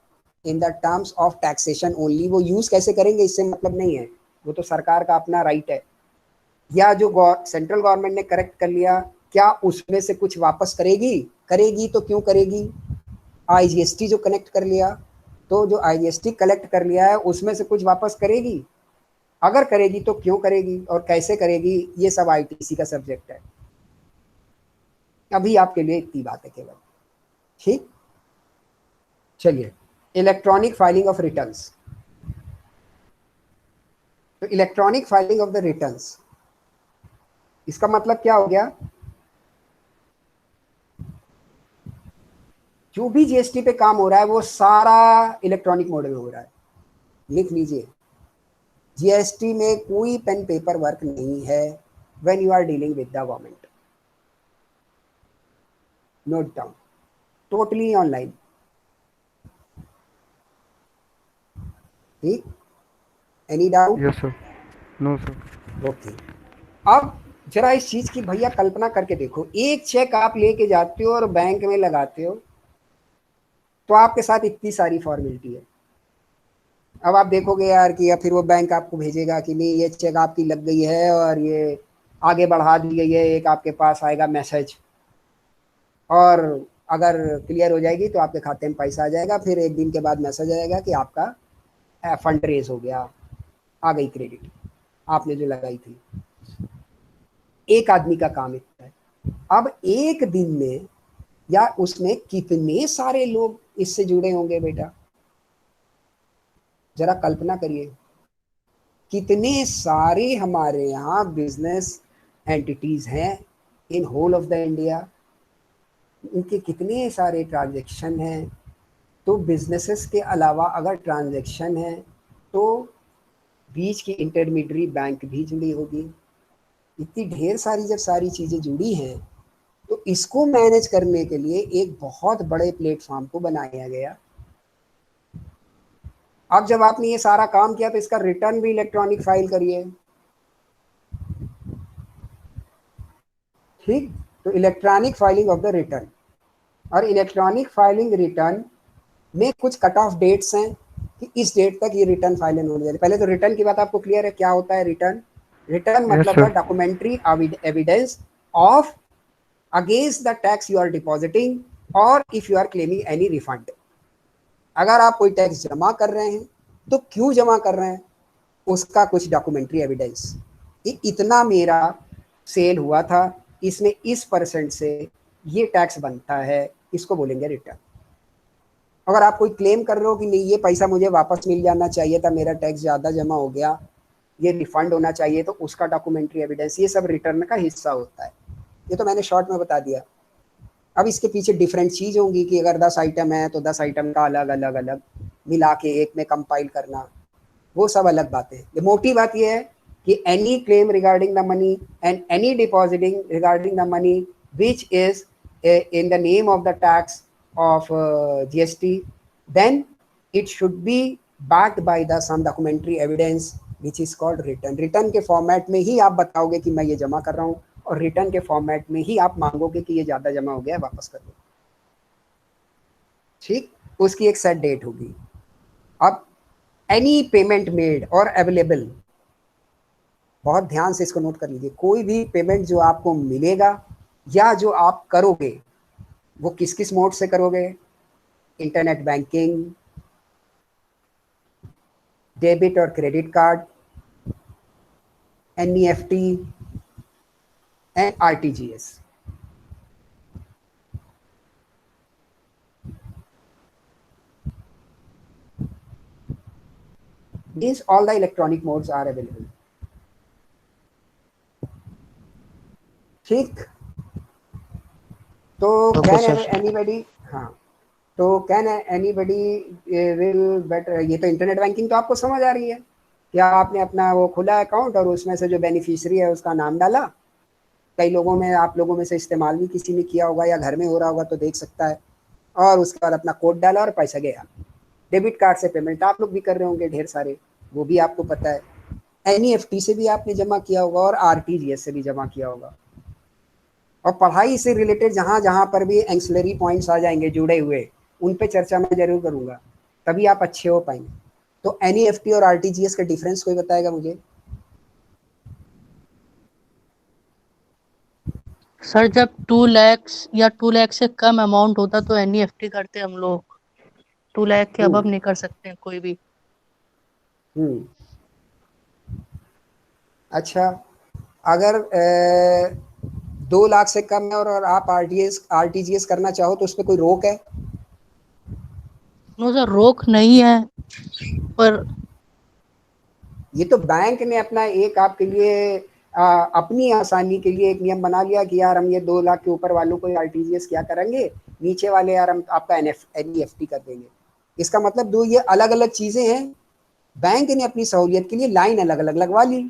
in the terms of taxation only, वो यूज कैसे करेंगे इससे मतलब नहीं है, वो तो सरकार का अपना राइट है। या जो सेंट्रल गवर्नमेंट ने करेक्ट कर लिया, क्या उसमें से कुछ वापस करेगी? करेगी तो क्यों करेगी? IGST जो कनेक्ट कर लिया, तो जो IGST कलेक्ट कर लिया है उसमें से कुछ वापस करेगी? अगर करेगी तो क्यों करेगी और कैसे करेगी, ये सब आईटीसी का सब्जेक्ट है। अभी आपके लिए इतनी बात है केवल। ठीक, चलिए, इलेक्ट्रॉनिक फाइलिंग ऑफ रिटर्न्स। तो electronic filing of the returns, इसका मतलब क्या हो गया, जो भी जीएसटी पे काम हो रहा है वो सारा इलेक्ट्रॉनिक मोड में हो रहा है। लिख लीजिए, जीएसटी में कोई पेन पेपर वर्क नहीं है when you are dealing with the government. Note down, totally online. ठीक, any doubt? Yes sir, no sir. Okay, अब जरा इस चीज की भैया कल्पना करके देखो, एक चेक आप लेके जाते हो और बैंक में लगाते हो, तो आपके साथ इतनी सारी फॉर्मेलिटी है। अब आप देखोगे यार कि या फिर वो बैंक आपको भेजेगा कि नहीं ये चेक आपकी लग गई है और ये आगे बढ़ा दी गई है, एक आपके पास आएगा मैसेज, और अगर क्लियर हो जाएगी तो आपके खाते में पैसा आ जाएगा, फिर एक दिन के बाद मैसेज आएगा कि आपका फंड रेज हो गया, आ गई क्रेडिट आपने जो लगाई थी। एक आदमी का काम इतना है। अब एक दिन में या उसमें कितने सारे लोग इससे जुड़े होंगे बेटा, जरा कल्पना करिए, कितने सारे हमारे यहाँ बिजनेस एंटिटीज हैं in whole of the India, इनके कितने सारे ट्रांजैक्शन हैं। तो बिजनेसेस के अलावा अगर ट्रांजैक्शन है तो बीच की इंटरमीडियरी बैंक भी जुड़ी होगी। इतनी ढेर सारी जब सारी चीज़ें जुड़ी हैं तो इसको मैनेज करने के लिए एक बहुत बड़े प्लेटफॉर्म को बनाया गया। अब जब आपने ये सारा काम किया तो इसका रिटर्न भी इलेक्ट्रॉनिक फाइल करिए। ठीक, तो electronic filing of the return, और इलेक्ट्रॉनिक फाइलिंग रिटर्न में कुछ कट ऑफ डेट्स हैं कि इस डेट तक ये रिटर्न फाइल होने चाहिए। पहले तो रिटर्न की बात आपको क्लियर है, क्या होता है रिटर्न? रिटर्न यस मतलब है sir. Documentary evidence of against the tax you are depositing और if you are claiming any refund. अगर आप कोई टैक्स जमा कर रहे हैं तो क्यों जमा कर रहे हैं, उसका कुछ डॉक्यूमेंट्री एविडेंस, इतना मेरा सेल हुआ था, इसमें इस परसेंट से ये टैक्स बनता है, इसको बोलेंगे रिटर्न। अगर आप कोई क्लेम कर रहे हो कि नहीं ये पैसा मुझे वापस मिल जाना चाहिए था, मेरा टैक्स ज़्यादा जमा हो गया, ये रिफंड होना चाहिए, तो उसका डॉक्यूमेंट्री एविडेंस, ये सब रिटर्न का हिस्सा होता है। ये तो मैंने शॉर्ट में बता दिया। अब इसके पीछे डिफरेंट चीज़ होंगी कि अगर 10 आइटम है तो 10 आइटम का अलग अलग अलग मिला के एक में कंपाइल करना, वो सब अलग बातें हैं। मोटी बात ये है कि any claim regarding the money and any depositing regarding the money which is in the name of the tax of GST, then it should be backed by the some documentary evidence which is called return. Return के format में ही आप बताओगे कि मैं ये जमा कर रहा हूँ, और रिटर्न के फॉर्मेट में ही आप मांगोगे कि ये ज़्यादा जमा हो गया, वापस कर दो। ठीक, उसकी एक सेट डेट होगी। अब एनी पेमेंट मेड और अवेलेबल, बहुत ध्यान से इसको नोट कर लीजिए, कोई भी पेमेंट जो आपको मिलेगा या जो आप करोगे वो किस किस मोड से करोगे? इंटरनेट बैंकिंग, डेबिट और credit card, NEFT and RTGS. These all the electronic modes are available. ठीक, तो कैन एनीबडी, हाँ, तो कैन एनीबडी विल बेटर, ये तो इंटरनेट बैंकिंग तो आपको समझ आ रही है। क्या आपने अपना वो खुला अकाउंट और उसमें से जो बेनिफिशियरी है उसका नाम डाला, कई लोगों में, आप लोगों में से इस्तेमाल भी किसी ने किया होगा या घर में हो रहा होगा तो देख सकता है, और उसके बाद अपना कोड डाला और पैसा गया। डेबिट कार्ड से पेमेंट आप लोग भी कर रहे होंगे ढेर सारे, वो भी आपको पता है। एनईएफटी से भी आपने जमा किया होगा और आरटीजीएस से भी जमा किया होगा। और पढ़ाई से रिलेटेड जहाँ जहाँ पर भी एंसिलरी पॉइंट्स आ जाएंगे जुड़े हुए, उन पे चर्चा मैं जरूर करूँगा, तभी आप अच्छे हो पाएंगे। तो एनईएफटी और आरटीजीएस का डिफरेंस कोई बताएगा मुझे? सर जब 2 लाख या 2 लाख से कम अमाउंट होता तो एनईएफटी करते हम लोग, 2 लाख के अबव नहीं कर सकते हैं कोई भी। अच्छा, अगर 2 लाख से कम है और आप आरटीजीएस करना चाहो तो उस पर कोई रोक है? नो सर, रोक नहीं है, पर ये तो बैंक ने अपना एक आपके लिए अपनी आसानी के लिए एक नियम बना लिया कि यार हम ये 2 लाख के ऊपर वालों को आरटीजीएस क्या करेंगे, नीचे वाले यार हम आपका एनईएफटी कर देंगे। इसका मतलब दो ये अलग अलग चीजें हैं। बैंक ने अपनी सहूलियत के लिए लाइन अलग अलग लगवा ली।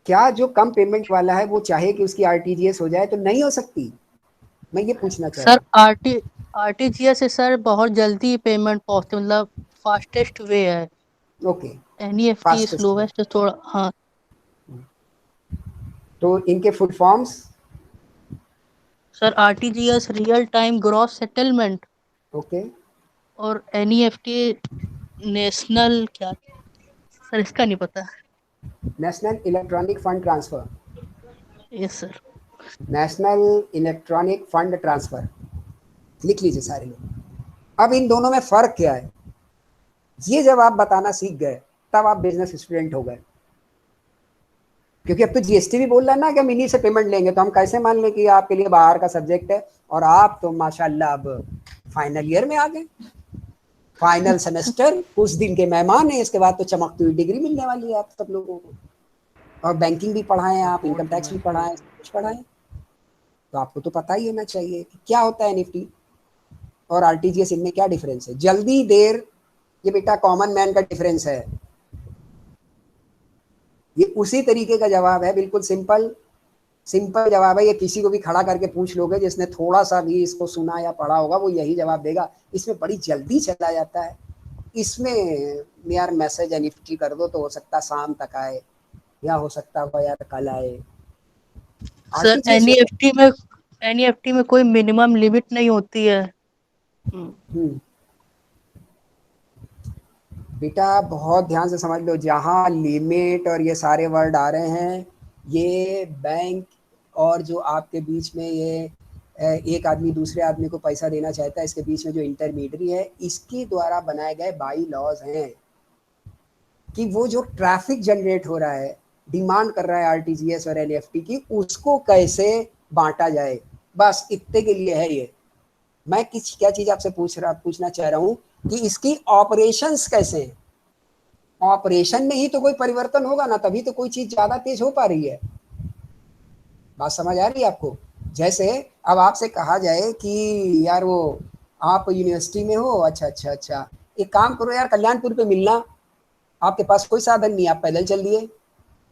क्या जो कम पेमेंट वाला है वो चाहे कि उसकी आरटीजीएस हो जाए तो नहीं हो सकती? मैं ये पूछना चाह रहा सर आरटीजीएस से सर बहुत जल्दी पेमेंट पहुंचते, मतलब फास्टेस्ट वे है। हूँ। Okay, NEFT fastest way. Slowest थोड़ा, हाँ। तो इनके full forms? Sir RTGS real time gross settlement, okay, और एनईएफटी नेशनल क्या, सर इसका नहीं पता। National electronic fund transfer. Yes sir. National electronic fund transfer, लिख लीजिए सारे लोग। अब इन दोनों में फर्क क्या है, ये जब आप बताना सीख गए तब आप बिजनेस स्टूडेंट हो गए। क्योंकि अब तो जीएसटी भी बोल रहा है ना कि हम इन्हीं से पेमेंट लेंगे, तो हम कैसे मान लें कि आपके लिए बाहर का सब्जेक्ट है और आप तो माशाल्लाह अब फाइनल ईयर में आ गए, फाइनल सेमेस्टर, कुछ दिन के मेहमान हैं, इसके बाद तो चमकती हुई डिग्री मिलने वाली है आप सब लोगों को। और बैंकिंग भी पढ़ाएं आप, इनकम टैक्स भी पढ़ाएं, सब कुछ पढ़ाएं, तो आपको तो पता ही होना चाहिए कि क्या होता है एनईएफटी और आरटीजीएस, इनमें क्या डिफरेंस है। जल्दी देर ये बेटा कॉमन मैन का डिफरेंस है। ये उसी तरीके का जवाब है, बिल्कुल सिंपल सिंपल जवाब है। ये किसी को भी खड़ा करके पूछ लोगे जिसने थोड़ा सा भी इसको सुना या पढ़ा होगा, वो यही जवाब देगा। इसमें बड़ी जल्दी चला जाता है। इसमें यार मैसेज एनईएफटी कर दो तो हो सकता शाम तक आए, या हो सकता हुआ यार कल आए। सर आरटीजीएस एनईएफटी में कोई मिनिमम लिमिट नहीं होती है। बेटा बहुत ध्यान से समझ लो, जहाँ लिमिट और ये सारे वर्ड आ रहे हैं, ये बैंक और जो आपके बीच में ये एक आदमी दूसरे आदमी को पैसा देना चाहता है, इसके बीच में जो इंटरमीडियरी है, इसके द्वारा बनाए गए बाई लॉज हैं कि वो जो ट्रैफिक जनरेट हो रहा है, डिमांड कर रहा है आरटीजीएस और एनईएफटी की, उसको कैसे बांटा जाए, बस इतने के लिए है ये। मैं क्या चीज आपसे पूछना चाह रहा हूँ कि इसकी ऑपरेशंस कैसे हैं। ऑपरेशन में ही तो कोई परिवर्तन होगा ना, तभी तो कोई चीज ज्यादा तेज हो पा रही है। बात समझ आ रही है आपको? जैसे अब आपसे कहा जाए कि यार वो आप यूनिवर्सिटी में हो, अच्छा अच्छा अच्छा, एक काम करो यार, कल्याणपुर पे मिलना। आपके पास कोई साधन नहीं, आप पैदल चल दिए,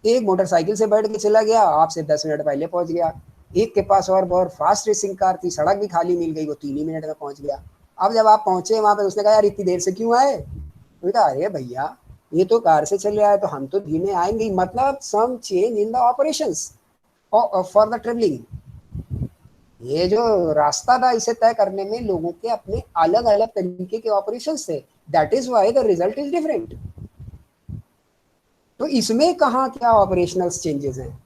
एक मोटरसाइकिल से बैठ के चला गया, आपसे 10 मिनट पहले पहुंच गया। एक के पास और बहुत फास्ट रेसिंग कार थी, सड़क भी खाली मिल गई, वो 3 ही मिनट में पहुंच गया। अब जब आप पहुंचे वहां पे, उसने कहा यार इतनी देर से क्यों आए? तो कहा अरे भैया ये तो कार से चले आए तो हम तो धीमे आएंगे। मतलब some change in the operations for the travelling. ये जो रास्ता था इसे तय करने में लोगों के अपने अलग अलग तरीके के ऑपरेशंस थे, that is why the result is different. तो इसमें कहाँ क्या ऑपरेशनल चेंजेस हैं,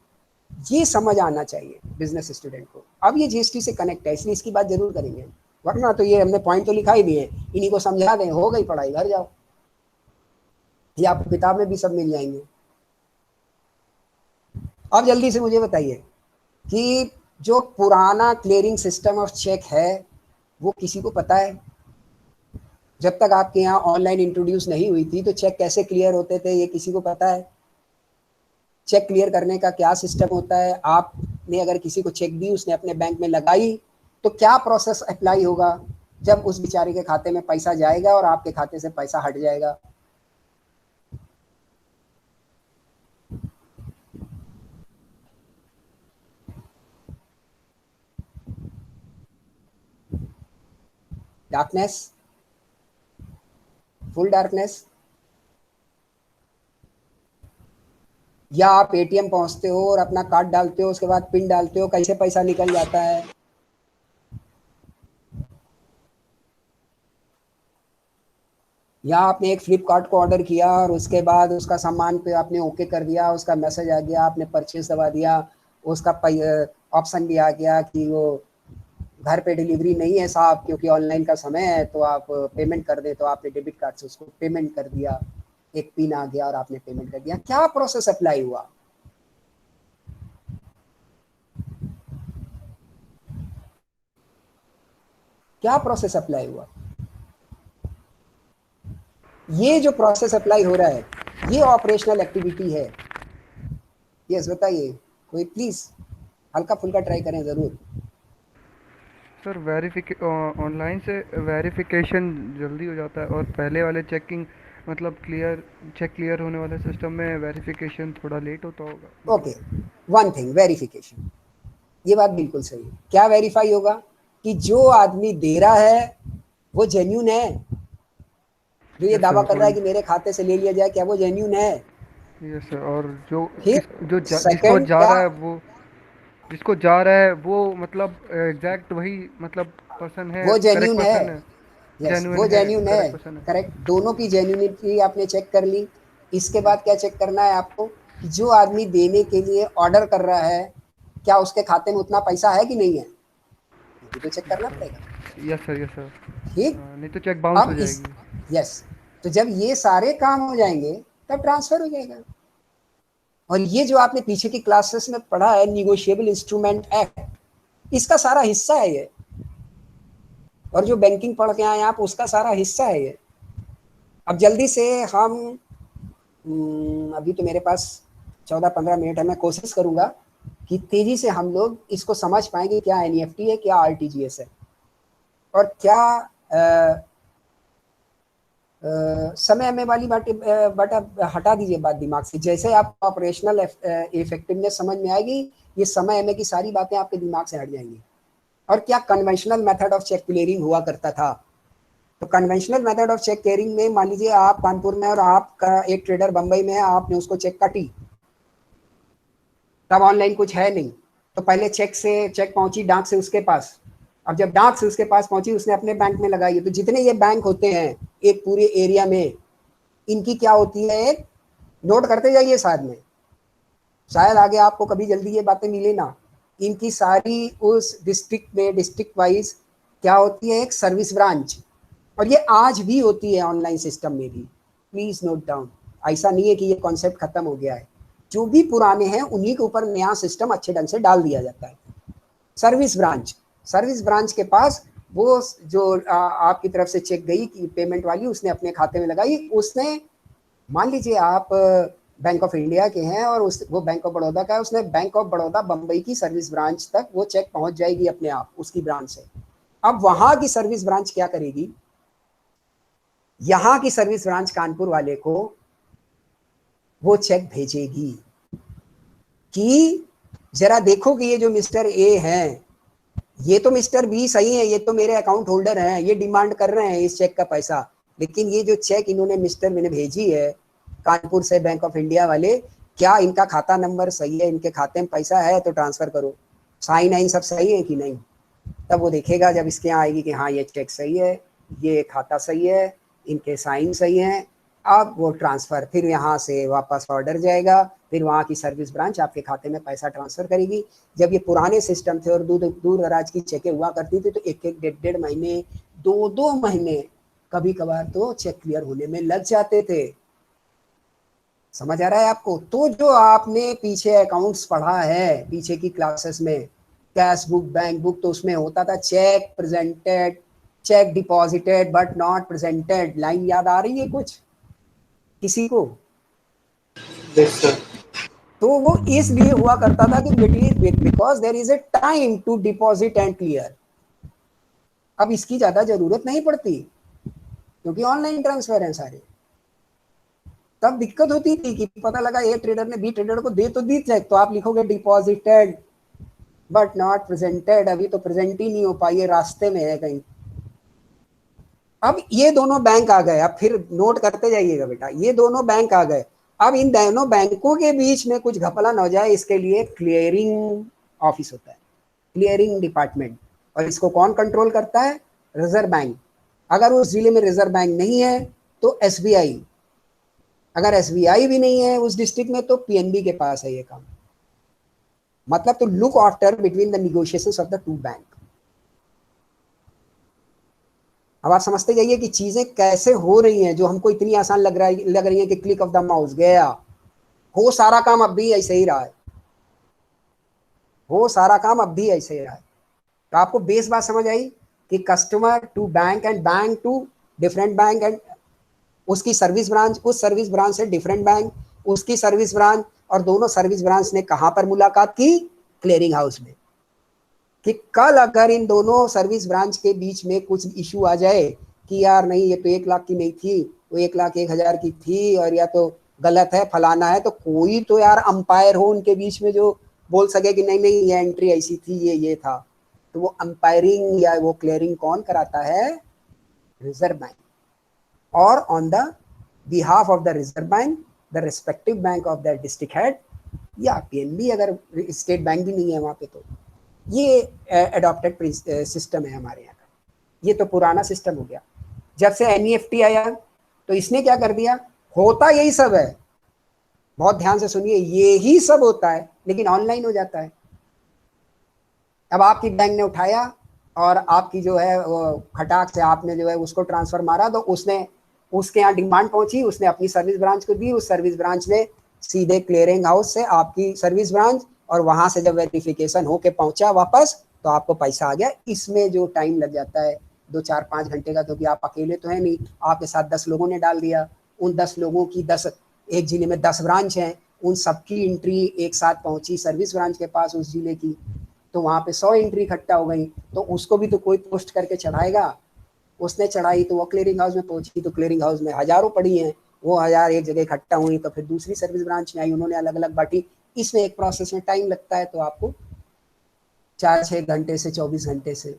ये समझ आना चाहिए बिजनेस स्टूडेंट को। अब ये जीएसटी से कनेक्ट है, इसलिए इसकी बात जरूर करेंगे, वरना तो ये हमने पॉइंट तो लिखा ही दिए, इन्हीं को समझा दें, हो गई पढ़ाई, घर जाओ। ये आपको किताब में भी सब मिल जाएंगे। अब जल्दी से मुझे बताइए कि जो पुराना क्लियरिंग सिस्टम ऑफ चेक है वो किसी को पता है? जब तक आपके यहाँ ऑनलाइन इंट्रोड्यूस नहीं हुई थी तो चेक कैसे क्लियर होते थे, ये किसी को पता है? चेक क्लियर करने का क्या सिस्टम होता है? आपने अगर किसी को चेक दी, उसने अपने बैंक में लगाई, तो क्या प्रोसेस अप्लाई होगा जब उस बेचारे के खाते में पैसा जाएगा और आपके खाते से पैसा हट जाएगा? डार्कनेस, फुल डार्कनेस, या आप एटीएम पहुंचते हो और अपना कार्ड डालते हो, उसके बाद पिन डालते हो, कैसे पैसा निकल जाता है? या आपने एक फ्लिपकार्ट को ऑर्डर किया और उसके बाद उसका सामान पे आपने ओके कर दिया, उसका मैसेज आ गया, आपने परचेज दबा दिया, उसका ऑप्शन भी आ गया कि वो घर पे डिलीवरी नहीं है साहब क्योंकि ऑनलाइन का समय है, तो आप पेमेंट कर दें, तो आपने डेबिट कार्ड से उसको पेमेंट कर दिया। एक पिन आ गया और आपने पेमेंट कर दिया, क्या प्रोसेस अप्लाई हुआ? क्या प्रोसेस अप्लाई हुआ? ये जो प्रोसेस अप्लाई हो रहा है ये ऑपरेशनल एक्टिविटी है। यस बताइए, कोई प्लीज हल्का फुल्का ट्राई करें जरूर। सर ऑनलाइन से वेरिफिकेशन जल्दी हो जाता है, और पहले वाले चेकिंग मतलब चेक क्लियर होने वाले सिस्टम में वेरिफिकेशन थोड़ा लेट होता होगा। ओके, वन थिंग, वेरिफिकेशन, ये बात बिल्कुल सही है। क्या वेरीफाई होगा? कि जो आदमी दे रहा है वो जेन्यून है, जो ये यस दावा सर। कर रहा है कि मेरे खाते से ले लिया जाए, क्या वो जेन्यून है? Yes sir. और जो फिर जिसको सेकंड जा क्या, रहा है वो, मतलब एग्जैक्ट वही मतलब पर्सन है, वो करेक्ट जेन्यून है? पर्सन है, यस जेन्युइन वो है, जेन्यून है, करेक्ट पर्सन है। करेक्ट। दोनों की जेन्यूनिटी आपने चेक कर ली। इसके बाद क्या चेक करना है आपको? कि जो आदमी देने के लिए ऑर्डर कर रहा है क्या उसके खाते में उतना पैसा है कि नहीं है, ये भी तो चेक करना पड़ेगा। Yes sir, yes sir. ठीक। नहीं तो चेक बाउंस हो अब इस, जाएगी। यस, तो जब ये सारे काम हो जाएंगे तब ट्रांसफर हो जाएगा। और ये जो आपने पीछे की क्लासेस में पढ़ा है निगोशिएबल इंस्ट्रूमेंट एक्ट, इसका सारा हिस्सा है ये। और जो बैंकिंग पढ़ के आए आप उसका सारा हिस्सा है ये। अब जल्दी से हम अभी तो मेरे पास 14-15 मिनट है, मैं कोशिश करूंगा कि तेजी से हम लोग इसको समझ पाएंगे क्या एनईएफटी है, क्या आरटीजीएस है, और क्या समय में वाली बात हटा दीजिए बात दिमाग से। जैसे आप ऑपरेशनल इफेक्टिवनेस समझ में आएगी, ये समय में की सारी बातें आपके दिमाग से हट जाएंगी। और क्या conventional method of cheque clearing हुआ करता था? तो conventional method of cheque clearing में मान लीजिए आप कानपुर में और आपका एक ट्रेडर बंबई में है, आपने उसको चेक काटी, तब ऑनलाइन कुछ है नहीं, तो पहले चेक पहुंची डाक से उसके पास। अब जब डाक से उसके पास पहुंची उसने अपने बैंक में लगाई, तो जितने ये बैंक होते हैं एक पूरे एरिया में, इनकी क्या होती है, एक नोट करते जाइए साथ में, शायद आगे आपको कभी जल्दी ये बातें मिले ना। इनकी सारी उस डिस्ट्रिक्ट में डिस्ट्रिक्ट वाइज क्या होती है, एक सर्विस ब्रांच। और ये आज भी होती है ऑनलाइन सिस्टम में भी, प्लीज नोट डाउन। ऐसा नहीं है कि ये कॉन्सेप्ट खत्म हो गया है, जो भी पुराने हैं उन्हीं के ऊपर नया सिस्टम अच्छे ढंग से डाल दिया जाता है। सर्विस ब्रांच के पास वो जो आपकी तरफ से चेक गई कि पेमेंट वाली, उसने अपने खाते में लगाई, उसने मान लीजिए आप बैंक ऑफ इंडिया के हैं और वो बैंक ऑफ बड़ौदा का है, उसने बैंक ऑफ बड़ौदा बंबई की सर्विस ब्रांच तक वो चेक पहुंच जाएगी अपने आप उसकी ब्रांच से। अब वहां की सर्विस ब्रांच क्या करेगी, यहां की सर्विस ब्रांच कानपुर वाले को वो चेक भेजेगी कि जरा देखो कि ये जो मिस्टर ए हैं, ये तो मिस्टर बी सही है, ये तो मेरे अकाउंट होल्डर हैं, ये डिमांड कर रहे हैं इस चेक का पैसा, लेकिन ये जो चेक इन्होंने मिस्टर मैंने भेजी है कानपुर से बैंक ऑफ इंडिया वाले, क्या इनका खाता नंबर सही है, इनके खाते में पैसा है तो ट्रांसफर करो, साइन आइन सब सही है कि नहीं। तब वो देखेगा जब इसके यहाँ आएगी कि हाँ ये चेक सही है, ये खाता सही है, इनके साइन सही हैं, अब वो ट्रांसफ़र फिर यहाँ से वापस ऑर्डर जाएगा, फिर वहाँ की सर्विस ब्रांच आपके खाते में पैसा ट्रांसफ़र करेगी। जब ये पुराने सिस्टम थे और दूर दराज की चेकें हुआ करती थी तो एक एक डेढ़ महीने 2 महीने कभी कभार तो चेक क्लियर होने में लग जाते थे। समझ आ रहा है आपको? तो जो आपने पीछे अकाउंट्स पढ़ा है पीछे की क्लासेस में, कैश बुक, बैंक बुक, तो उसमें होता था cheque presented, cheque deposited but not presented. Line याद आ रही है कुछ किसी को? Yes, sir. तो वो इसलिए हुआ करता था कि because there is a time to deposit and clear. अब इसकी ज्यादा जरूरत नहीं पड़ती क्योंकि ऑनलाइन ट्रांसफर है सारे। तब दिक्कत होती थी कि पता लगा ए ट्रेडर ने बी ट्रेडर को दे तो दी चेक, तो आप लिखोगे डिपॉजिटेड बट नॉट प्रेजेंटेड, अभी तो प्रेजेंट ही नहीं हो पाई है, रास्ते में है कहीं। अब ये दोनों बैंक आ गए, अब फिर नोट करते जाइएगा बेटा, ये दोनों बैंक आ गए। अब इन दोनों बैंकों के बीच में कुछ घपला न हो जाए इसके लिए क्लियरिंग ऑफिस होता है, क्लियरिंग डिपार्टमेंट। और इसको कौन कंट्रोल करता है? Reserve bank. अगर उस जिले में रिजर्व बैंक नहीं है तो एसबीआई, अगर एसबीआई भी नहीं है उस डिस्ट्रिक्ट में तो पीएनबी के पास है ये काम। मतलब तो look after between the negotiations of the two bank. अब आप समझते जाइए कि चीजें कैसे हो रही हैं, जो हमको इतनी आसान लग रही है कि क्लिक ऑफ द माउस गया, हो सारा काम अब भी ऐसे ही रहा है, हो सारा काम अब भी ऐसे ही रहा है। तो आपको बेस बात समझ आई कि customer to bank and bank to different bank, and उसकी सर्विस ब्रांच, उस सर्विस ब्रांच से डिफरेंट बैंक, उसकी सर्विस ब्रांच, और दोनों सर्विस ब्रांच ने कहां पर मुलाकात की? क्लियरिंग हाउस में। कि कल अगर इन दोनों सर्विस ब्रांच के बीच में कुछ इशू आ जाए कि यार नहीं ये तो 1 लाख की नहीं थी, वो 1,01,000 की थी, और या तो गलत है फलाना है, तो कोई तो यार अंपायर हो उनके बीच में जो बोल सके कि नहीं नहीं ये एंट्री ऐसी थी, ये था। तो वो अंपायरिंग या वो क्लियरिंग कौन कराता है? Reserve bank. और on the behalf of the reserve bank, the respective bank of the district head, या पीएनबी अगर स्टेट बैंक भी नहीं है वहां पे, तो ये एडॉप्टेड सिस्टम है हमारे यहाँ का। ये तो पुराना सिस्टम हो गया। जब से एनईएफटी आया तो इसने क्या कर दिया? होता यही सब है, बहुत ध्यान से सुनिए, ये ही सब होता है, लेकिन ऑनलाइन हो जाता है। अब आपकी बैंक ने उठाया और आपकी जो है वो खटाक से आपने जो है उसको ट्रांसफर मारा, तो उसने उसके यहाँ डिमांड पहुंची, उसने अपनी सर्विस ब्रांच को दी, उस सर्विस ब्रांच ने सीधे क्लियरिंग हाउस से आपकी सर्विस ब्रांच, और वहां से जब वेरिफिकेशन होके पहुंचा वापस तो आपको पैसा आ गया। इसमें जो टाइम लग जाता है 2-4-5 घंटे का, तो कि आप अकेले तो है नहीं, आपके साथ 10 लोगों ने डाल दिया, उन 10 लोगों की 10, एक जिले में 10 ब्रांच हैं, उन सबकी एंट्री एक साथ पहुंची सर्विस ब्रांच के पास उस जिले की, तो वहां पे 100 एंट्री इकट्ठा हो गई, तो उसको भी तो कोई पोस्ट करके चढ़ाएगा। उसने चढ़ाई तो वो क्लियरिंग हाउस में पहुंची, तो क्लियरिंग हाउस में हजारों पड़ी हैं, वो 1000 एक जगह इकट्ठा हुई, तो फिर दूसरी सर्विस ब्रांच में आई, उन्होंने अलग अलग बांटी। इसमें एक प्रोसेस में टाइम लगता है, तो आपको 4-6 घंटे से 24 घंटे से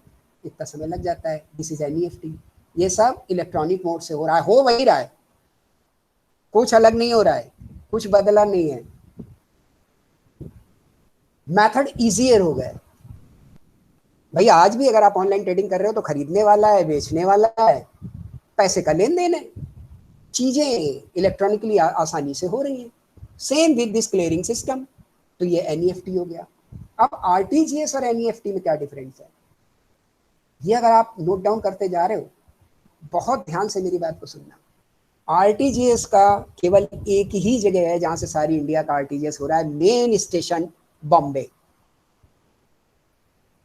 इतना समय लग जाता है। This is NEFT. ये सब इलेक्ट्रॉनिक मोड से हो रहा है, हो वही रहा है, कुछ अलग नहीं हो रहा है, कुछ बदला नहीं है, मेथड इजियर हो गया। भाई आज भी अगर आप ऑनलाइन ट्रेडिंग कर रहे हो तो खरीदने वाला है, बेचने वाला है, पैसे का लेन देन है, चीजें इलेक्ट्रॉनिकली आसानी से हो रही हैं। Same with this clearing system. तो ये एनईएफटी हो गया। अब आरटीजीएस और एनईएफटी में क्या डिफरेंस है, ये अगर आप नोट डाउन करते जा रहे हो, बहुत ध्यान से मेरी बात को सुनना। आरटीजीएस का केवल एक ही जगह है जहां से सारी इंडिया का आरटीजीएस हो रहा है, मेन स्टेशन बॉम्बे।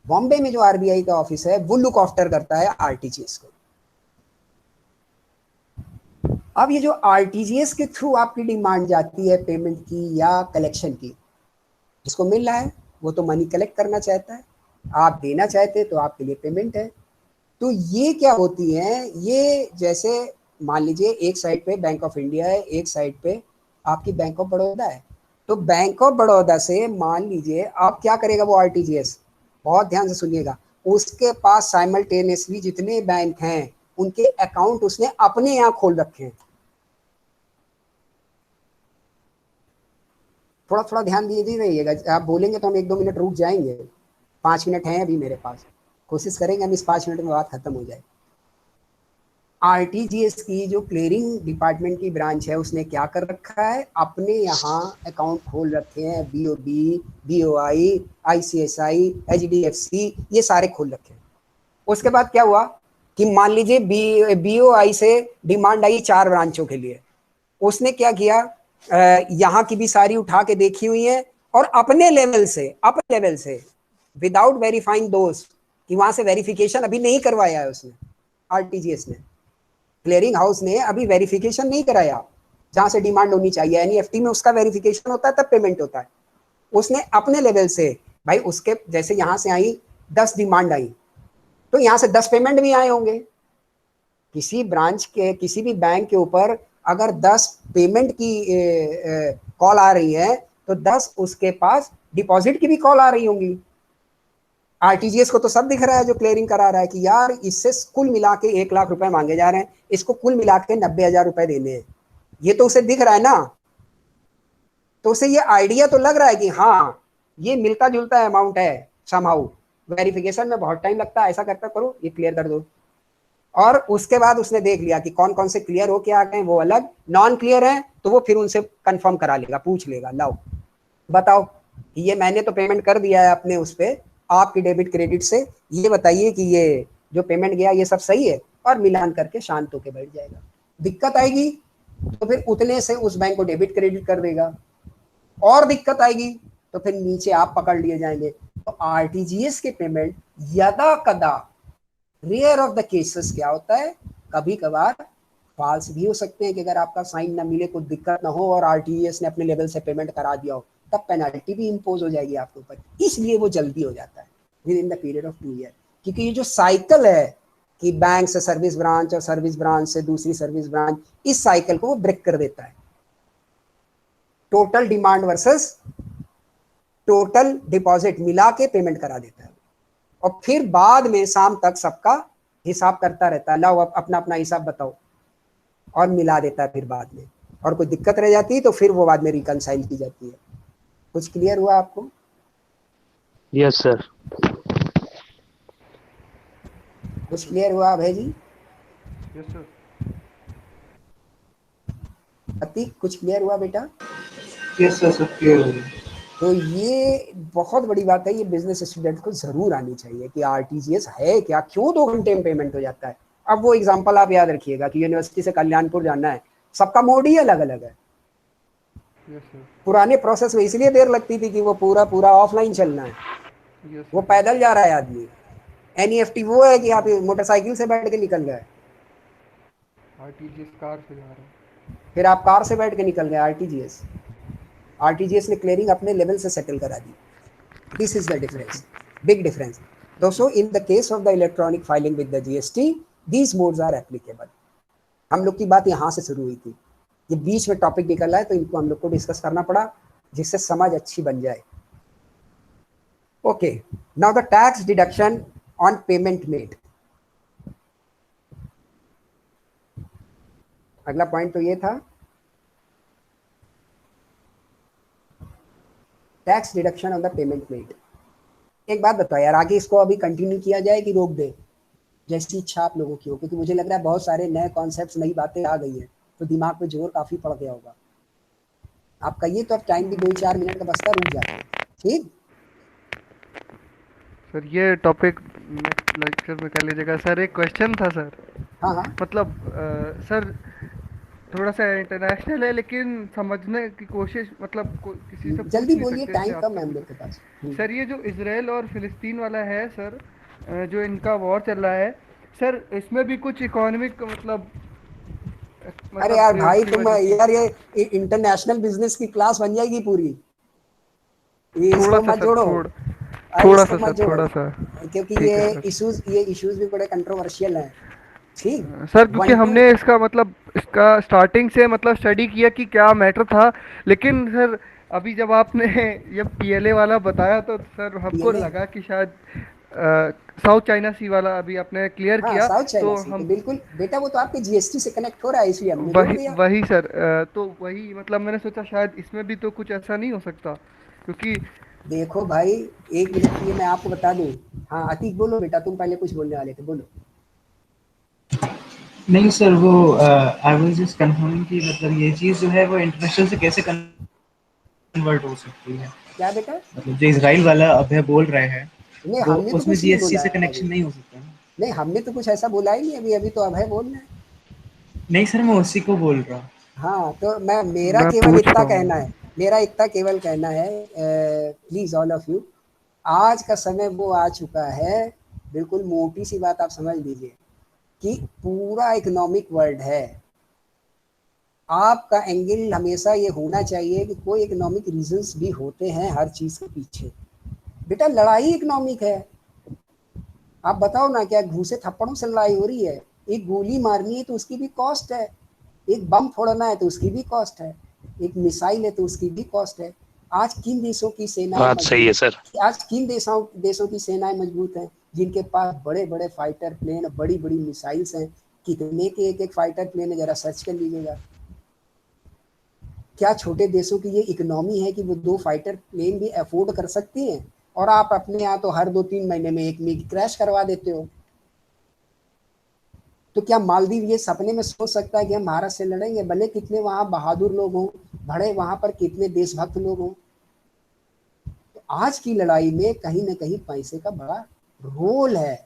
बॉम्बे में जो आरबीआई का ऑफिस है वो लुक आफ्टर करता है आरटीजीएस को। अब ये जो आरटीजीएस के थ्रू आपकी डिमांड जाती है पेमेंट की या कलेक्शन की, जिसको मिल रहा है वो तो मनी कलेक्ट करना चाहता है, आप देना चाहते तो आपके लिए पेमेंट है। तो ये क्या होती है, ये जैसे मान लीजिए एक साइड पे बैंक ऑफ इंडिया है, एक साइड पे आपकी बैंक ऑफ बड़ौदा है, तो बैंक ऑफ बड़ौदा से मान लीजिए आप क्या करेगा वो आरटीजीएस, बहुत ध्यान से सुनिएगा, उसके पास साइमल्टेनियसली जितने बैंक हैं उनके अकाउंट उसने अपने यहाँ खोल रखे हैं। थोड़ा थोड़ा ध्यान दीजिए रहिएगा, आप बोलेंगे तो हम 1-2 मिनट रुक जाएंगे, 5 मिनट हैं अभी मेरे पास, कोशिश करेंगे हम इस 5 मिनट में बात खत्म हो जाए। आरटीजीएस की जो क्लियरिंग डिपार्टमेंट की ब्रांच है उसने क्या कर रखा है, अपने यहाँ अकाउंट खोल रखे हैं, बीओबी, बीओआई, आईसीआईसीआई, एचडीएफसी, ये सारे खोल रखे हैं। उसके बाद क्या हुआ कि मान लीजिए बीओआई से डिमांड आई 4 ब्रांचों के लिए, उसने क्या किया, यहाँ की भी सारी उठा के देखी हुई है और अपने लेवल से विदाउट वेरीफाइंग दोस्त कि वहां से वेरिफिकेशन अभी नहीं करवाया है उसने, आरटीजीएस ने, क्लियरिंग हाउस ने अभी वेरिफिकेशन नहीं कराया जहां से डिमांड होनी चाहिए। एनईएफटी में उसका वेरिफिकेशन होता है तब पेमेंट होता है। उसने अपने लेवल से, भाई उसके जैसे यहाँ से आई 10 डिमांड आई तो यहाँ से 10 पेमेंट भी आए होंगे। किसी ब्रांच के किसी भी बैंक के ऊपर अगर 10 पेमेंट की कॉल आ रही है तो 10 उसके पास डिपॉजिट की भी कॉल आ रही होंगी। आरटीजीएस को तो सब दिख रहा है जो क्लियरिंग करा रहा है कि यार इससे कुल मिला के 1 लाख रुपए मांगे जा रहे हैं, इसको कुल मिला के 90,000 रुपए देने हैं, ये तो उसे दिख रहा है ना। तो उसे ये आइडिया तो लग रहा है कि हाँ ये मिलता जुलता अमाउंट है समहाउ, वेरिफिकेशन में बहुत टाइम लगता है, ऐसा करता करो ये क्लियर कर दो। और उसके बाद उसने देख लिया कि कौन कौन से क्लियर होके आ गए, वो अलग, नॉन क्लियर है तो वो फिर उनसे कंफर्म करा लेगा, पूछ लेगा, लाओ बताओ कि ये मैंने तो पेमेंट कर दिया है अपने उस पे आपकी डेबिट क्रेडिट से, ये बताइए कि ये जो पेमेंट गया ये सब सही है। और मिलान करके शांत होके बैठ जाएगा। दिक्कत आएगी तो फिर उतने से उस बैंक को डेबिट क्रेडिट कर देगा, और दिक्कत आएगी तो फिर नीचे आप पकड़ लिए जाएंगे। तो आरटीजीएस के पेमेंट यदा कदा, रेयर ऑफ द केसेस क्या होता है, कभी कभार फॉल्स भी हो सकते हैं कि अगर आपका साइन ना मिले, कोई दिक्कत ना हो और आरटीजीएस ने अपने लेवल से पेमेंट करा दिया हो, तब पेनल्टी भी इम्पोज हो जाएगी आपके ऊपर। इसलिए वो जल्दी हो जाता है with in the period of 2 year, क्योंकि ये जो साइकिल है कि बैंक से सर्विस ब्रांच और सर्विस ब्रांच से दूसरी सर्विस ब्रांच, इस साइकिल को वो ब्रेक कर देता है। Total demand versus total deposit मिला के पेमेंट करा देता है, और फिर बाद में शाम तक सबका हिसाब करता रहता है, लाओ अपना अपना हिसाब बताओ, और मिला देता है फिर बाद में। और कोई दिक्कत रह जाती है तो फिर वो बाद में रिकनसाइल की जाती है। कुछ क्लियर हुआ आपको? Yes sir. कुछ क्लियर हुआ अभय जी? Yes sir. अतीक कुछ क्लियर हुआ बेटा? यस सर, सब क्लियर हो गया। तो ये बहुत बड़ी बात है, ये बिजनेस स्टूडेंट को जरूर आनी चाहिए कि आरटीजीएस है क्या, क्यों 2 घंटे में पेमेंट हो जाता है। अब वो एग्जांपल आप याद रखिएगा कि यूनिवर्सिटी से कल्याणपुर जाना है, सबका मोड ही अलग अलग है। Yes sir. पुराने प्रोसेस में इसलिए देर लगती थी कि वो पूरा पूरा ऑफलाइन चलना है, यस वो पैदल जा रहा है आदमी। एनईएफटी वो है कि आप मोटरसाइकिल से बैठ के निकल गए, आरटीजीएस कार से जा रहा है। फिर आप कार से बैठ के निकल गए। आरटीजीएस ने क्लियरिंग अपने लेवल से सेटल करा दी। This is the difference, big difference. दोस्तों, in the case of the electronic filing with the GST, these modes are applicable. हम लोग की बात यहाँ से शुरू हुई थी, ये बीच में टॉपिक निकल रहा है तो इनको हम लोग को डिस्कस करना पड़ा जिससे समझ अच्छी बन जाए। Okay, now the tax deduction on payment made. अगला पॉइंट तो ये था, tax deduction on the payment made. एक बात बताओ यार, आगे इसको अभी कंटिन्यू किया जाए कि रोक दे, जैसी इच्छा आप लोगों की हो, क्योंकि मुझे लग रहा है बहुत सारे नए कॉन्सेप्ट्स, नई बातें आ गई हैं, तो दिमाग पे जोर काफी पड़ गया होगा। आप कहिए तो अब टाइम भी 2-4 मिनट का बस्ता रुक जाता है। ठीक सर, ये टॉपिक नेक्स्ट लेक्चर में कर लीजिएगा। सर, एक क्वेश्चन था सर, हाँ हाँ मतलब सर थोड़ा सा इंटरनेशनल है लेकिन समझने की कोशिश, मतलब किसी से पूछ जल्दी नहीं बोलिए, सकते टाइम ऐसे कम है आपसे हम लोग पूछ। के पास। सर, ये जो इसराइल और फिलिस्तीन वाला है सर, जो इनका वॉर चल रहा है सर, इसमें भी कुछ इकोनॉमिक अरे यार भाई, उसकी तुम वजह से यार ये इंटरनेशनल बिजनेस की क्लास बन जाएगी पूरी, ये थोड़ा इसको सा मत सर, जोड़ो। अरे थोड़ा इसको सा मत सर, जोड़ो, थोड़ा सा। क्योंकि ठीक है सर। ये इश्यूज भी बड़े कंट्रोवर्शियल हैं। ठीक, सर, क्योंकि 1 2 हमने इसका मतलब इसका स्टार्टिंग से मतलब स्टडी किया कि क्या मैटर था, लेकिन सर अभी जब आपने ये पीएलए वाला बताया तो सर हमको पीएलए, लगा कि शायद साउथ चाइना सी वाला अभी आपने क्लियर हाँ किया साउथ चाइना तो सी तो हम बिल्कुल बेटा, वो तो आपके जीएसटी से कनेक्ट हो रहा है इसलिए हमने जोड़ वही दिया। वही सर, तो वही मतलब मैंने सोचा शायद इसमें भी तो कुछ ऐसा नहीं हो सकता, क्योंकि देखो भाई, 1 मिनट के लिए मैं आपको बता दूं। हाँ अतीक बोलो बेटा, तुम पहले कुछ बोलने वाले थे, बोलो। नहीं सर, वो आई वाज जस्ट कंफर्मिंग कि मतलब ये चीज़ जो है वो इंटरनेशनल से कैसे कन्वर्ट हो सकती है। क्या बेटा? मतलब जो इजराइल वाला अभय बोल रहे हैं, नहीं, वो हमने तो उसमें कुछ नहीं जीएसटी बोला से है कनेक्शन अभी। नहीं हो सकता ना? नहीं, हमने तो कुछ ऐसा बोला ही नहीं अभी, अभी तो अभय बोल रहे हैं। नहीं सर, मैं उसी को बोल रहा हूँ। हाँ, तो मेरा मैं केवल पूछ इतना रहा कहना हूँ। है, मेरा इतना केवल कहना है, प्लीज ऑल ऑफ यू, आज का समय वो आ चुका है, बिल्कुल मोटी सी बात आप समझ लीजिए कि पूरा इकोनॉमिक वर्ल्ड है। आपका एंगल हमेशा ये होना चाहिए कि कोई इकोनॉमिक रीजंस भी होते हैं हर चीज के पीछे। बेटा, लड़ाई इकोनॉमिक है। आप बताओ ना, क्या घूसे थप्पड़ों से लड़ाई हो रही है? एक गोली मारनी है तो उसकी भी कॉस्ट है, एक बम फोड़ना है तो उसकी भी कॉस्ट है, एक मिसाइल है तो उसकी भी कॉस्ट है। आज किन देशों की सेनाएं बात सही है सर। आज किन देशों की सेनाएं मजबूत हैं, जिनके पास बड़े बड़े फाइटर प्लेन, बड़ी बड़ी मिसाइल्स हैं? कितने के एक एक फाइटर प्लेन है, जरा सर्च कर लीजिएगा। क्या छोटे देशों की ये इकोनॉमी है कि वो 2 फाइटर प्लेन भी अफोर्ड कर सकती हैं? और आप अपने यहाँ तो हर 2-3 महीने में एक मिग क्रैश करवा देते हो। तो क्या मालदीव ये सपने में सोच सकता है कि हम भारत से लड़ेंगे? भले कितने वहां बहादुर लोग हों, भले वहां पर कितने देशभक्त लोग हों। तो आज की लड़ाई में कहीं ना कहीं पैसे का बड़ा रोल है।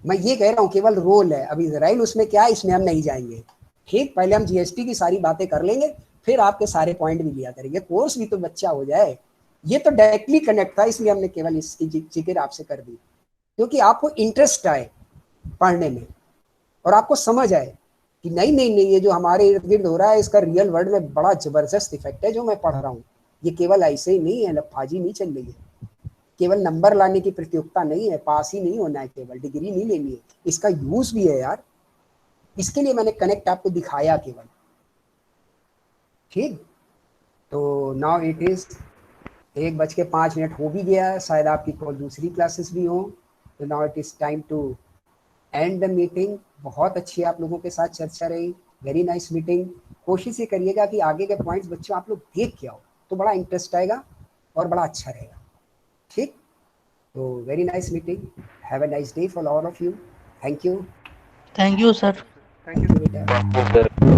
मैं ये कह रहा हूँ केवल रोल है, अभी इजराइल उसमें क्या है इसमें हम नहीं जाएंगे। ठीक, पहले हम जीएसटी की सारी बातें कर लेंगे, फिर आपके सारे पॉइंट भी लिया करेंगे, कोर्स भी तो बच्चा हो जाए। ये तो डायरेक्टली कनेक्ट था, इसलिए हमने केवल इसकी जिक्र आपसे कर दी, क्योंकि आपको इंटरेस्ट आए पढ़ने में और आपको समझ आए कि नहीं नहीं नहीं, ये जो हमारे इर्द गिर्द हो रहा है इसका रियल वर्ल्ड में बड़ा जबरदस्त इफेक्ट है जो मैं पढ़ रहा हूँ। ये केवल ऐसे ही नहीं है, लफाजी नहीं चल रही है, केवल नंबर लाने की प्रतियोगिता नहीं है, पास ही नहीं होना है, केवल डिग्री नहीं लेनी है, इसका यूज भी है यार। इसके लिए मैंने कनेक्ट आपको दिखाया केवल। ठीक, तो नाउ इट इज 1:05 हो भी गया है, शायद आपकी कोई दूसरी क्लासेस भी हो, तो now it is time to end the meeting. बहुत अच्छी आप लोगों के साथ चर्चा रही, वेरी नाइस मीटिंग। कोशिश ये करिएगा कि आगे के पॉइंट्स बच्चों आप लोग देख के आओ, तो बड़ा इंटरेस्ट आएगा और बड़ा अच्छा रहेगा। ठीक, तो very nice meeting, have a nice day for all of you, thank you. Thank you sir. Thank you बेटा।